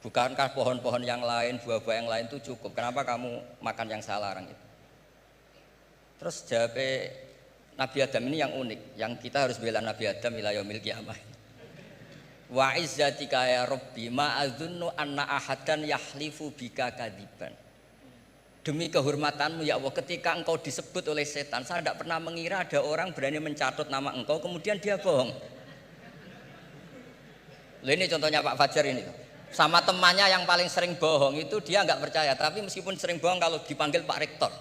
Bukankah pohon-pohon yang lain, buah-buah yang lain itu cukup? Kenapa kamu makan yang saya larang itu? Terus jawab Nabi Adam ini yang unik, yang kita harus bela Nabi Adam ila yaumil qiyamah. Wa izzatika ya Rabbi ma adzunnu anna ahadan yahlifu bika kadziban. Demi kehormatanmu ya Allah, ketika engkau disebut oleh setan, saya tidak pernah mengira ada orang berani mencatut nama engkau kemudian dia bohong. Ini contohnya Pak Fajar ini. Sama temannya yang paling sering bohong itu dia nggak percaya, tapi meskipun sering bohong kalau dipanggil Pak Rektor,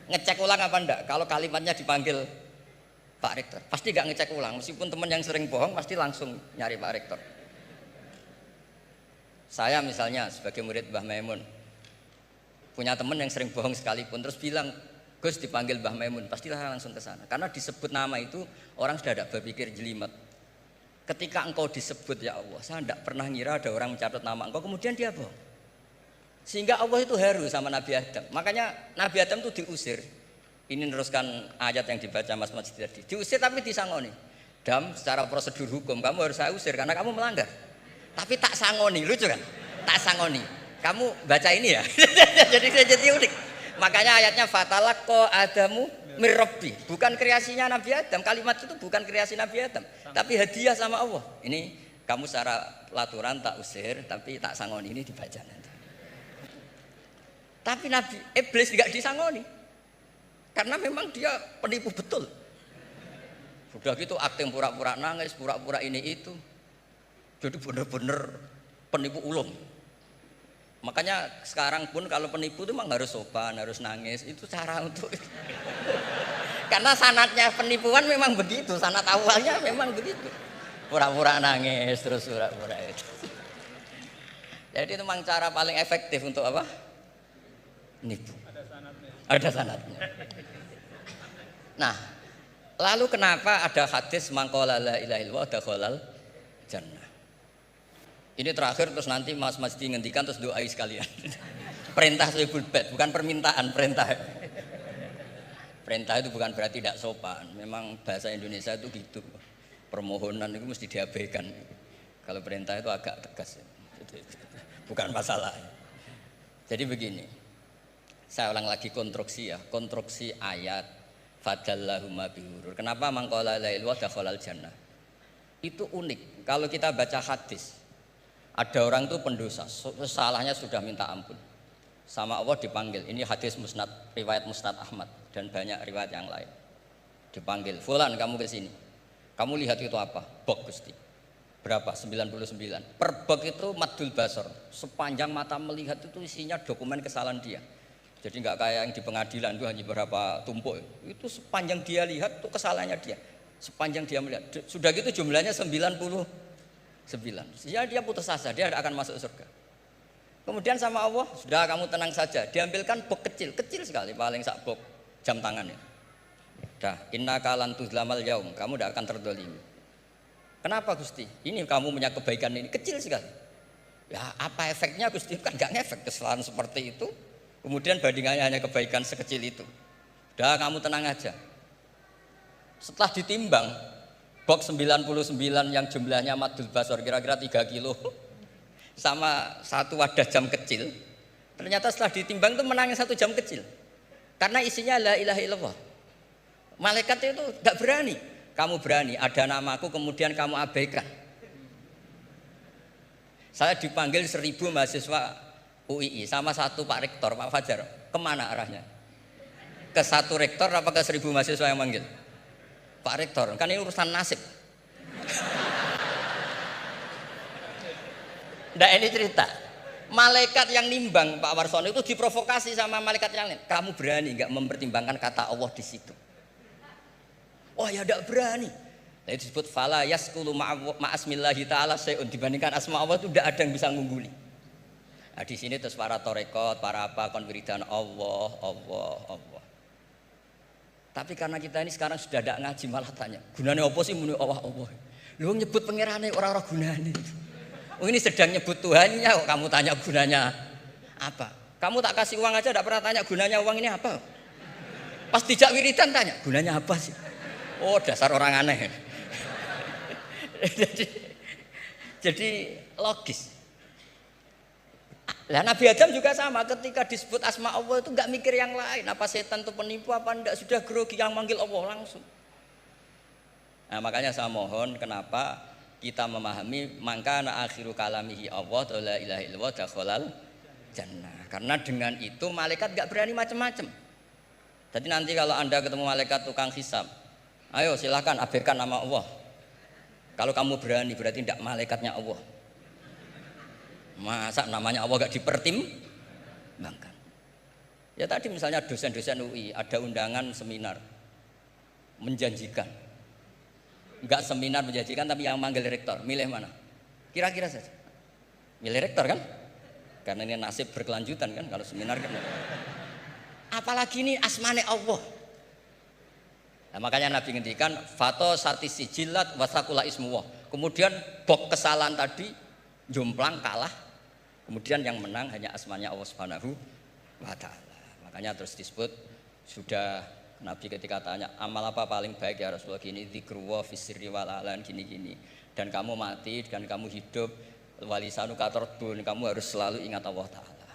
ngecek ulang apa enggak? Kalau kalimatnya dipanggil Pak Rektor, pasti gak ngecek ulang. Meskipun teman yang sering bohong pasti langsung nyari Pak Rektor. Saya misalnya sebagai murid Mbah Maimun punya teman yang sering bohong sekalipun, terus bilang Gus dipanggil Mbah Maimun, pastilah langsung ke sana. Karena disebut nama itu orang sudah tidak berpikir jelimet. Ketika engkau disebut ya Allah, saya tidak pernah ngira ada orang mencatat nama engkau kemudian dia bohong. Sehingga Allah itu haru sama Nabi Adam. Makanya Nabi Adam itu diusir. Ini meneruskan ayat yang dibaca Mas Masjid tadi. Diusir tapi disangoni. Dam, secara prosedur hukum kamu harus saya usir karena kamu melanggar. Tapi tak sangoni, lucu kan? Tak sangoni. Kamu baca ini ya. jadi unik. Makanya ayatnya fatalaqqa Adamu mir Rabbi. Bukan kreasinya Nabi Adam. Kalimat itu bukan kreasi Nabi Adam, tapi hadiah sama Allah. Ini kamu secara laturan tak usir, tapi tak sangoni, ini dibaca nanti. Tapi Nabi Iblis tidak disangoni. Karena memang dia penipu betul. Sudah gitu akting pura-pura nangis, pura-pura ini itu. Jadi benar-benar penipu ulung. Makanya sekarang pun kalau penipu itu memang harus sopan, harus nangis. Itu cara untuk karena sanatnya penipuan memang begitu, sanat awalnya memang begitu. Pura-pura nangis terus pura-pura itu. Jadi itu memang cara paling efektif untuk apa? Nipu. Ada sanatnya. Nah, lalu kenapa ada hadis mangqala la ilaha illallah dakhalal jannah? Ini terakhir terus nanti Mas Masdi ngendikan terus doai sekalian. Perintah sahibul bait, bukan permintaan, perintah. Perintah itu bukan berarti tidak sopan. Memang bahasa Indonesia itu gitu. Permohonan itu mesti diabaikan. Kalau perintah itu agak tegas. Bukan masalah. Jadi begini. Saya ulang lagi konstruksi ya. Konstruksi ayat fadallahuma bihurur. Kenapa mangqala la ilaha dakhalal jannah? Itu unik. Kalau kita baca hadis, ada orang itu pendosa, salahnya sudah minta ampun. Sama Allah dipanggil. Ini hadis musnad, riwayat Musnad Ahmad dan banyak riwayat yang lain. Dipanggil, "Fulan, kamu ke sini. Kamu lihat itu apa?" "Bok, Gusti." "Berapa?" 99. Per bok itu maddul basor. Sepanjang mata melihat itu isinya dokumen kesalahan dia. Jadi nggak kayak yang di pengadilan itu hanya beberapa tumpuk. Itu sepanjang dia lihat itu kesalahannya dia. Sepanjang dia melihat. Sudah gitu jumlahnya 99. Ya dia putus asa, dia akan masuk surga. Kemudian sama Allah, sudah kamu tenang saja. Diambilkan bok kecil, kecil sekali, paling sak bok jam tangannya. Dah, innaka lan tuzlamal yaum, kamu tidak akan terdolimi. Kenapa Gusti? Ini kamu punya kebaikan ini kecil sekali. Ya apa efeknya Gusti? Kan nggak ngefek kesalahan seperti itu. Kemudian bandingannya hanya kebaikan sekecil itu. Dah, kamu tenang aja. Setelah ditimbang, box 99 yang jumlahnya maddul basor kira-kira 3 kilo sama satu wadah jam kecil, ternyata setelah ditimbang itu menangin 1 jam kecil karena isinya la ilaha illallah. Malaikat itu gak berani. Kamu berani, ada namaku kemudian kamu abaikan. Saya dipanggil 1000 mahasiswa UII sama satu Pak Rektor, Pak Fajar. Kemana arahnya? Ke satu rektor apa ke 1000 mahasiswa yang manggil? Pak Rektor, kan ini urusan nasib. Nah ini cerita, malaikat yang nimbang Pak Warsono itu diprovokasi sama malaikat yang lain. Kamu berani nggak mempertimbangkan kata Allah di situ? Oh ya tidak berani. Nah, itu disebut fala yaskulu ma'asmillahi ta'ala sayun, dibandingkan asma Allah itu tidak ada yang bisa mengungguli. Nah di sini terus para torekot, para apa konwiridan Allah, Allah, Allah. Tapi karena kita ini sekarang sudah tidak ngaji malah tanya, gunanya apa sih muni Allah Allah? Lu nyebut pangerane orang-orang gunanya. Oh ini sedang nyebut Tuhannya kok kamu tanya gunanya apa? Kamu tak kasih uang aja tidak pernah tanya gunanya uang ini apa? Pas dijak wiridan tanya gunanya apa sih? Oh dasar orang aneh. jadi logis. Lah Nabi Adam juga sama, ketika disebut asma Allah itu nggak mikir yang lain. Apa setan itu penipu apa enggak, sudah grogi yang manggil Allah langsung. Nah makanya saya mohon kenapa kita memahami mangkana akhiru kalamihi Allah la ilaha illallah dakhalal jannah. Karena dengan itu malaikat enggak berani macam-macam. Jadi nanti kalau Anda ketemu malaikat tukang hisab, ayo silahkan abaikan nama Allah. Kalau kamu berani berarti tidak malaikatnya Allah. Masa namanya Allah enggak dipertimbangkan. Ya tadi misalnya dosen-dosen UI ada undangan seminar menjanjikan. Enggak seminar menjanjikan tapi yang manggil rektor, milih mana? Kira-kira saja. Milih rektor kan? Karena ini nasib berkelanjutan kan kalau seminar kan. Apalagi ini asmane Allah. Nah, makanya Nabi ngendikan fato satisi jilat wasakula ismuwah. Kemudian bok kesalahan tadi jomplang kalah. Kemudian yang menang hanya asmanya Allah Subhanahu wa taala. Makanya terus disebut sudah Nabi ketika tanya amal apa paling baik ya Rasulullah, gini dzikrullah fis-sirri wal alan gini-gini, dan kamu mati dan kamu hidup walisanu katarbun, kamu harus selalu ingat Allah taala.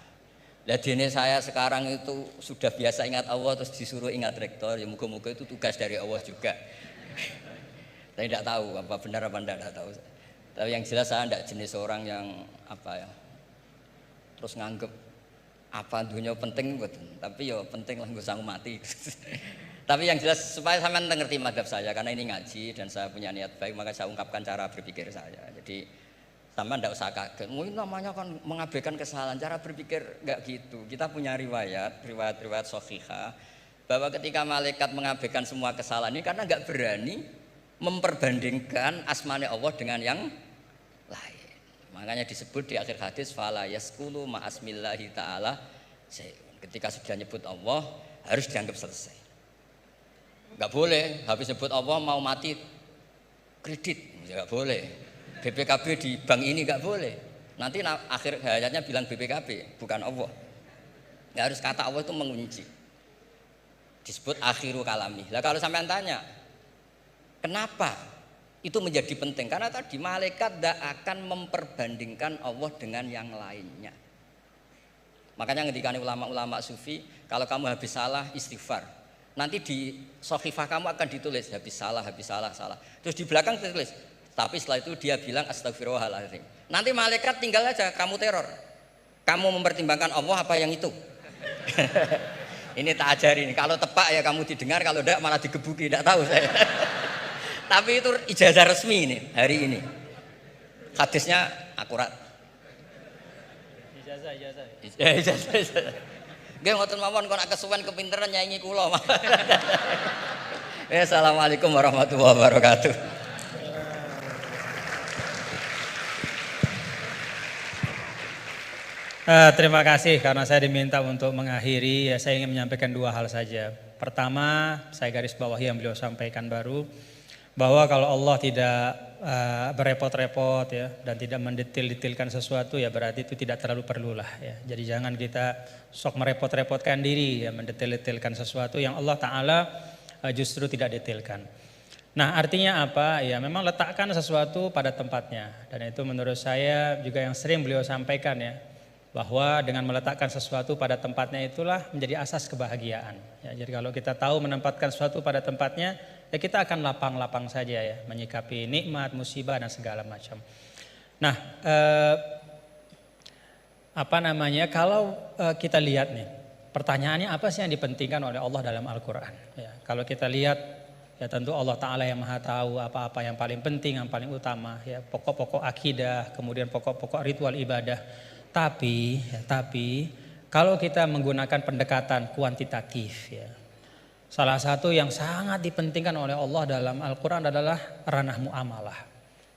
Lah dene saya sekarang itu sudah biasa ingat Allah terus disuruh ingat rektor, ya muga-muga itu tugas dari Allah juga. Saya tidak tahu apa benar apa tidak tahu. Tapi yang jelas saya tidak jenis orang yang apa ya terus nganggep apa dunia penting betul, tapi ya penting lah gue sanggup mati. Tapi yang jelas supaya sampean ngerti madhab saya, karena ini ngaji dan saya punya niat baik, maka saya ungkapkan cara berpikir saya. Jadi Sama ndak usah kaget. Ini namanya kan mengabaikan kesalahan. Cara berpikir nggak gitu. Kita punya riwayat shahihah bahwa ketika malaikat mengabaikan semua kesalahan ini karena nggak berani memperbandingkan asmane Allah dengan yang lain. Makanya disebut di akhir hadis fala yaskulu ma'asmillahi ta'ala. Ketika sudah nyebut Allah harus dianggap selesai. Nggak boleh habis nyebut Allah mau mati kredit, nggak boleh. BPKB di bank ini nggak boleh. Nanti akhir hayatnya bilang BPKB, bukan Allah. Nggak harus kata Allah itu mengunci. Disebut akhiru kalami. Lah kalau sampean tanya, kenapa itu menjadi penting? Karena tadi malaikat tidak akan memperbandingkan Allah dengan yang lainnya. Makanya ketika ulama-ulama sufi, kalau kamu habis salah istighfar. Nanti di sohifah kamu akan ditulis habis salah. Terus di belakang ditulis. Tapi setelah itu dia bilang astagfirullahaladzim. Nanti malaikat tinggal aja kamu teror. Kamu mempertimbangkan Allah apa yang itu? Ini tak ajarin. Kalau tepak ya kamu didengar, kalau tidak malah digebuki. Tidak tahu saya. Tapi itu ijazah resmi ini hari ini. Hadisnya akurat. Ijazah. Nggih ngoten mawon kok kesuwen kepinteran nyanyi kula. Assalamualaikum warahmatullahi wabarakatuh.
Terima kasih karena saya diminta untuk mengakhiri, ya saya ingin menyampaikan dua hal saja. Pertama, saya garis bawahi yang beliau sampaikan baru, bahwa kalau Allah tidak berepot-repot ya dan tidak mendetil-detilkan sesuatu ya berarti itu tidak terlalu perlulah ya. Jadi jangan kita sok merepot-repotkan diri ya mendetil-detilkan sesuatu yang Allah Ta'ala justru tidak detilkan. Nah artinya apa? Ya memang letakkan sesuatu pada tempatnya, dan itu menurut saya juga yang sering beliau sampaikan ya, bahwa dengan meletakkan sesuatu pada tempatnya itulah menjadi asas kebahagiaan. Ya, jadi kalau kita tahu menempatkan sesuatu pada tempatnya, ya kita akan lapang-lapang saja ya, menyikapi nikmat, musibah dan segala macam. Nah, kalau kita lihat nih, pertanyaannya apa sih yang dipentingkan oleh Allah dalam Al-Quran? Ya, kalau kita lihat, ya tentu Allah Ta'ala yang maha tahu apa-apa yang paling penting, yang paling utama, ya pokok-pokok akidah, kemudian pokok-pokok ritual ibadah. Tapi kalau kita menggunakan pendekatan kuantitatif ya, salah satu yang sangat dipentingkan oleh Allah dalam Al-Quran adalah ranah muamalah.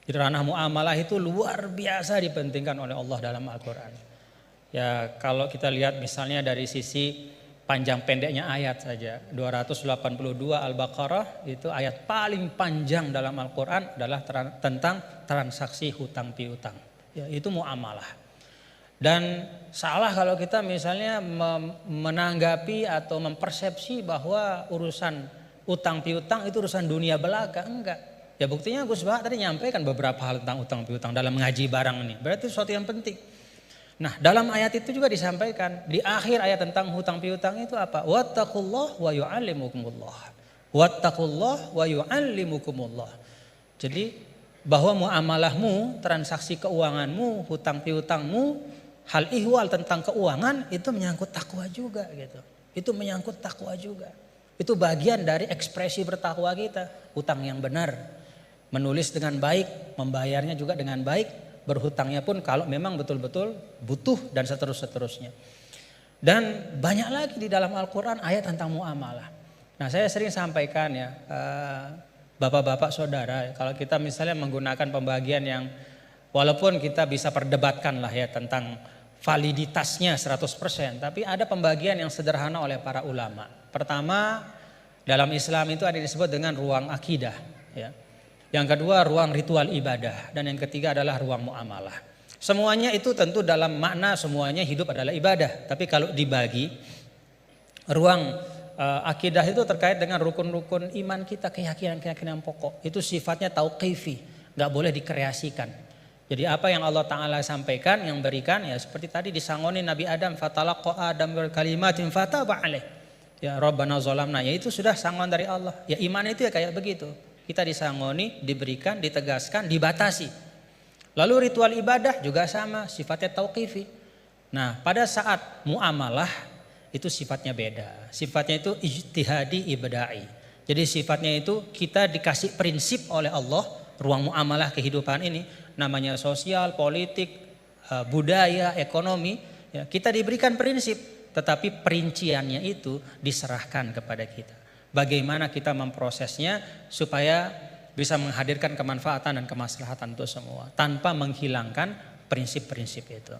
Jadi ranah muamalah itu luar biasa dipentingkan oleh Allah dalam Al-Quran. Ya kalau kita lihat misalnya dari sisi panjang pendeknya ayat saja, 282 Al-Baqarah itu ayat paling panjang dalam Al-Quran adalah tentang transaksi hutang piutang. Ya, itu muamalah. Dan salah kalau kita misalnya menanggapi atau mempersepsi bahwa urusan utang piutang itu urusan dunia belaka. Enggak. Ya buktinya Gus Bah tadi nyampaikan beberapa hal tentang utang piutang dalam mengaji barang ini. Berarti sesuatu yang penting. Nah dalam ayat itu juga disampaikan di akhir ayat tentang hutang piutang itu apa? Wattaqullah wa yu'allimukumullah. Wattaqullah wa yu'allimukumullah. Jadi bahwa muamalahmu, transaksi keuanganmu, hutang piutangmu, hal ihwal tentang keuangan itu menyangkut takwa juga gitu. Itu menyangkut takwa juga. Itu bagian dari ekspresi bertakwa kita. Hutang yang benar, menulis dengan baik, membayarnya juga dengan baik, berhutangnya pun kalau memang betul-betul butuh dan seterusnya. Dan banyak lagi di dalam Al-Quran ayat tentang muamalah. Nah saya sering sampaikan ya, bapak-bapak saudara, kalau kita misalnya menggunakan pembagian yang walaupun kita bisa perdebatkan lah ya tentang validitasnya 100%, tapi ada pembagian yang sederhana oleh para ulama. Pertama, dalam Islam itu ada disebut dengan ruang akidah ya. Yang kedua ruang ritual ibadah, dan yang ketiga adalah ruang muamalah. Semuanya itu tentu dalam makna semuanya hidup adalah ibadah, tapi kalau dibagi ruang akidah itu terkait dengan rukun-rukun iman kita, keyakinan-keyakinan pokok. Itu sifatnya tauqifi, enggak boleh dikreasikan. Jadi apa yang Allah Ta'ala sampaikan, yang berikan ya seperti tadi disangoni Nabi Adam, fatalaqa Adam bil kalimatin fataba alaih. Ya Rabbana zalamna, ya itu sudah sangon dari Allah. Ya iman itu ya kayak begitu. Kita disangoni, diberikan, ditegaskan, dibatasi. Lalu ritual ibadah juga sama, sifatnya tauqifi. Nah, pada saat muamalah itu sifatnya beda. Sifatnya itu ijtihadi ibada'i. Jadi sifatnya itu kita dikasih prinsip oleh Allah ruang muamalah kehidupan ini, namanya sosial, politik, budaya, ekonomi, ya, kita diberikan prinsip, tetapi perinciannya itu diserahkan kepada kita. Bagaimana kita memprosesnya supaya bisa menghadirkan kemanfaatan dan kemaslahatan untuk semua tanpa menghilangkan prinsip-prinsip itu.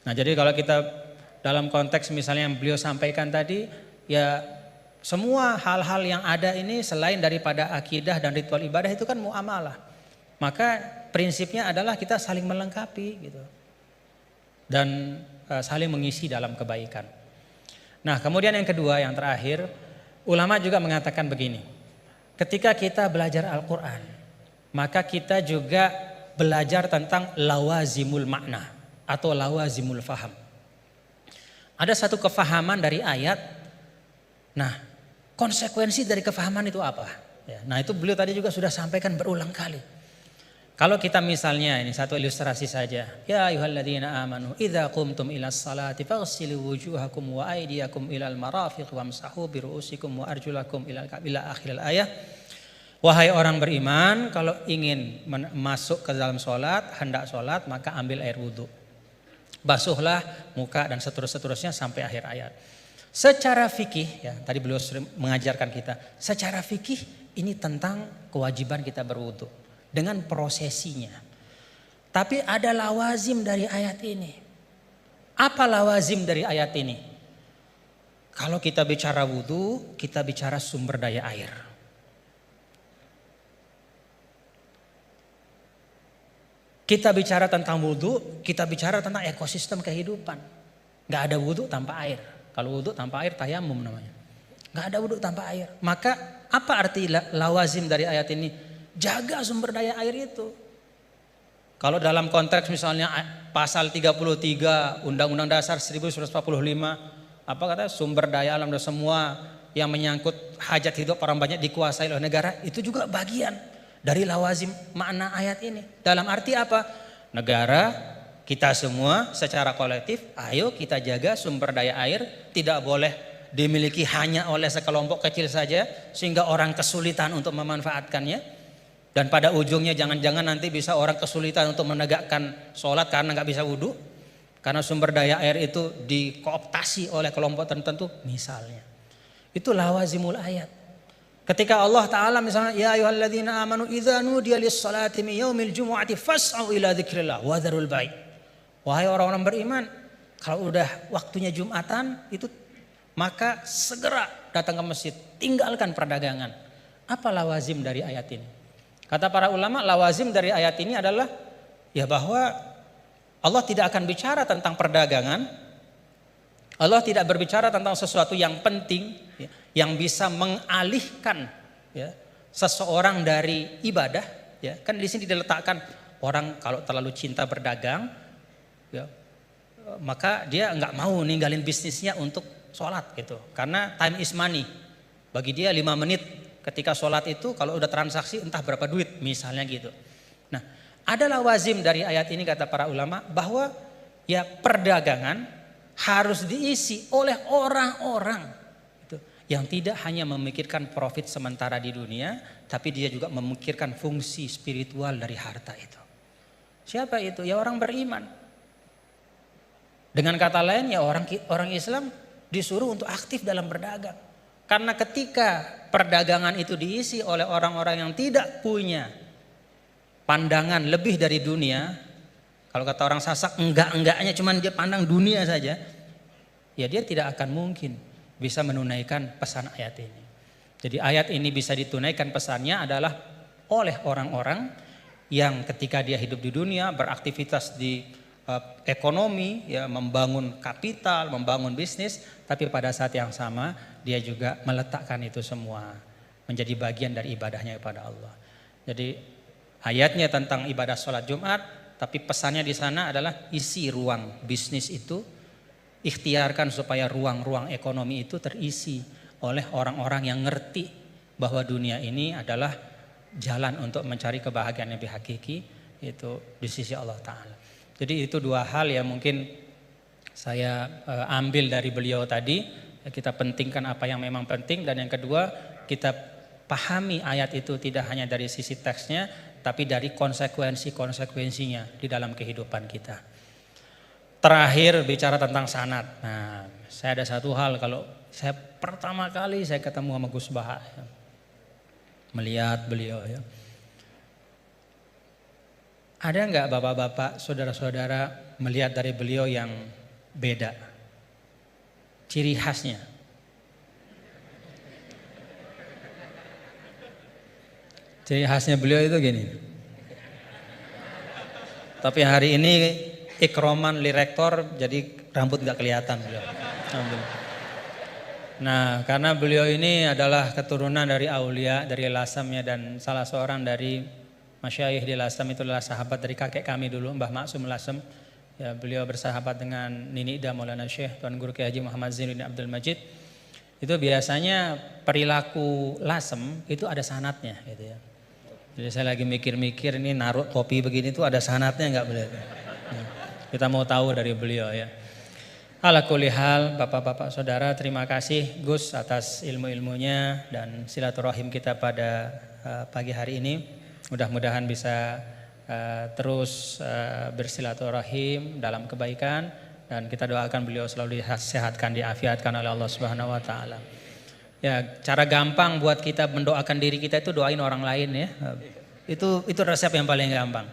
Nah, jadi kalau kita dalam konteks misalnya yang beliau sampaikan tadi, ya semua hal-hal yang ada ini selain daripada akidah dan ritual ibadah itu kan muamalah. Maka prinsipnya adalah kita saling melengkapi gitu. Dan saling mengisi dalam kebaikan. Nah, kemudian yang kedua, yang terakhir, ulama juga mengatakan begini. Ketika kita belajar Al-Quran, maka kita juga belajar tentang lawazimul makna atau lawazimul faham. Ada satu kefahaman dari ayat. Nah, konsekuensi dari kefahaman itu apa? Ya, nah, itu beliau tadi juga sudah sampaikan berulang kali. Kalau kita misalnya, ini satu ilustrasi saja. Ya ayyuhalladzina amanu idza qumtum ilas salati faghsilu wujuhakum wa aydiyakum ilal marafiq wamsahu bi ru'usikum wa arjulakum ila akhiril ayat. Wahai orang beriman, kalau ingin masuk ke dalam sholat, hendak sholat, maka ambil air wudhu. Basuhlah muka dan seterusnya sampai akhir ayat. Secara fikih, ya tadi beliau mengajarkan kita, secara fikih ini tentang kewajiban kita berwudhu dengan prosesinya. Tapi ada lawazim dari ayat ini. Apa lawazim dari ayat ini? Kalau kita bicara wudhu, kita bicara sumber daya air. Kita bicara tentang wudhu, kita bicara tentang ekosistem kehidupan. Gak ada wudhu tanpa air. Kalau wudhu tanpa air tayamum namanya. Gak ada wudhu tanpa air. Maka apa arti lawazim dari ayat ini? Jaga sumber daya air itu. Kalau dalam konteks misalnya pasal 33 Undang-Undang Dasar 1945, apa kata sumber daya alam dan semua yang menyangkut hajat hidup orang banyak dikuasai oleh negara, itu juga bagian dari lawazim makna ayat ini. Dalam arti apa? Negara, kita semua secara kolektif, ayo kita jaga sumber daya air. Tidak boleh dimiliki hanya oleh sekelompok kecil saja sehingga orang kesulitan untuk memanfaatkannya. Dan pada ujungnya jangan-jangan nanti bisa orang kesulitan untuk menegakkan sholat karena gak bisa wudhu. Karena sumber daya air itu dikooptasi oleh kelompok tertentu misalnya. Itu lawazimul ayat. Ketika Allah Ta'ala misalnya, ya ayyuhalladzina amanu idza nudiya lis-salati min yaumil jumu'ati fas'au ila dzikrillah wa dzarul bai'. Wahai orang-orang beriman, kalau udah waktunya Jumatan itu maka segera datang ke masjid, tinggalkan perdagangan. Apa lawazim dari ayat ini? Kata para ulama, lawazim dari ayat ini adalah ya bahwa Allah tidak akan bicara tentang perdagangan. Allah tidak berbicara tentang sesuatu yang penting, ya, yang bisa mengalihkan ya, seseorang dari ibadah. Ya, kan di sini diletakkan orang kalau terlalu cinta berdagang, ya, maka dia nggak mau ninggalin bisnisnya untuk sholat gitu. Karena time is money. Bagi dia 5 menit ketika sholat itu kalau udah transaksi entah berapa duit misalnya gitu. Nah, ada lawazim dari ayat ini kata para ulama bahwa ya perdagangan harus diisi oleh orang-orang yang tidak hanya memikirkan profit sementara di dunia, tapi dia juga memikirkan fungsi spiritual dari harta itu. Siapa itu? Ya orang beriman. Dengan kata lain ya orang Islam disuruh untuk aktif dalam berdagang. Karena ketika perdagangan itu diisi oleh orang-orang yang tidak punya pandangan lebih dari dunia, kalau kata orang Sasak enggaknya cuman dia pandang dunia saja, ya dia tidak akan mungkin bisa menunaikan pesan ayat ini. Jadi ayat ini bisa ditunaikan pesannya adalah oleh orang-orang yang ketika dia hidup di dunia beraktivitas di ekonomi, ya membangun kapital, membangun bisnis, tapi pada saat yang sama dia juga meletakkan itu semua menjadi bagian dari ibadahnya kepada Allah. Jadi ayatnya tentang ibadah sholat Jumat, tapi pesannya di sana adalah isi ruang bisnis itu, ikhtiarkan supaya ruang-ruang ekonomi itu terisi oleh orang-orang yang ngerti bahwa dunia ini adalah jalan untuk mencari kebahagiaan yang lebih hakiki, itu di sisi Allah Ta'ala. Jadi itu 2 hal yang mungkin saya ambil dari beliau tadi. Kita pentingkan apa yang memang penting, dan yang kedua kita pahami ayat itu tidak hanya dari sisi teksnya, tapi dari konsekuensi-konsekuensinya di dalam kehidupan kita. Terakhir bicara tentang sanad. Nah, saya ada satu hal, kalau saya pertama kali saya ketemu sama Gus Baha, ya, melihat beliau, ya. Ada nggak bapak-bapak, saudara-saudara melihat dari beliau yang beda? Ciri khasnya. Ciri khasnya beliau itu gini. Tapi hari ini ikroman li rektor, jadi rambut nggak kelihatan beliau. Nah, karena beliau ini adalah keturunan dari aulia, dari Lasamnya, dan salah seorang dari masyayikh di Lasam itu adalah sahabat dari kakek kami dulu, Mbah Maksum Lasam. Ya, beliau bersahabat dengan Nini Ida Maulana Syekh Tuan Guru Kiai Haji Muhammad Zainuddin Abdul Majid. Itu biasanya perilaku Lasem itu ada sanatnya, gitu ya. Jadi saya lagi mikir-mikir ini naruh topi begini tuh ada sanatnya nggak beliau? Nah, kita mau tahu dari beliau, ya. Ala kulli hal, bapak-bapak saudara, terima kasih Gus atas ilmu-ilmunya dan silaturahim kita pada pagi hari ini. Mudah-mudahan bisa terus bersilaturahim dalam kebaikan, dan kita doakan beliau selalu disehatkan, diafiatkan oleh Allah Subhanahu wa taala. Ya, cara gampang buat kita mendoakan diri kita itu doain orang lain, ya. Itu resep yang paling gampang.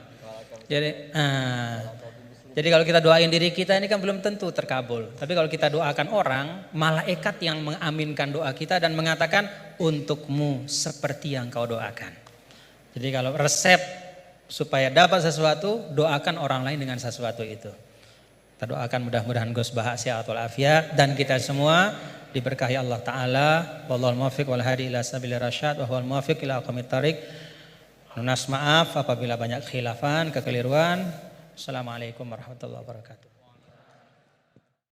Jadi kalau kita doain diri kita ini kan belum tentu terkabul. Tapi kalau kita doakan orang, malaikat yang mengaminkan doa kita dan mengatakan untukmu seperti yang kau doakan. Jadi kalau resep supaya dapat sesuatu, doakan orang lain dengan sesuatu itu. Kita doakan mudah-mudahan Gus Baha sehat walafiat dan kita semua diberkahi Allah Ta'ala. Wallahul muwaffiq wal hadi ila sabilir rasyad wa huwal muwaffiq ila aqwamit thariq. Lunas maaf apabila banyak khilafan, kekeliruan. Assalamualaikum warahmatullahi wabarakatuh.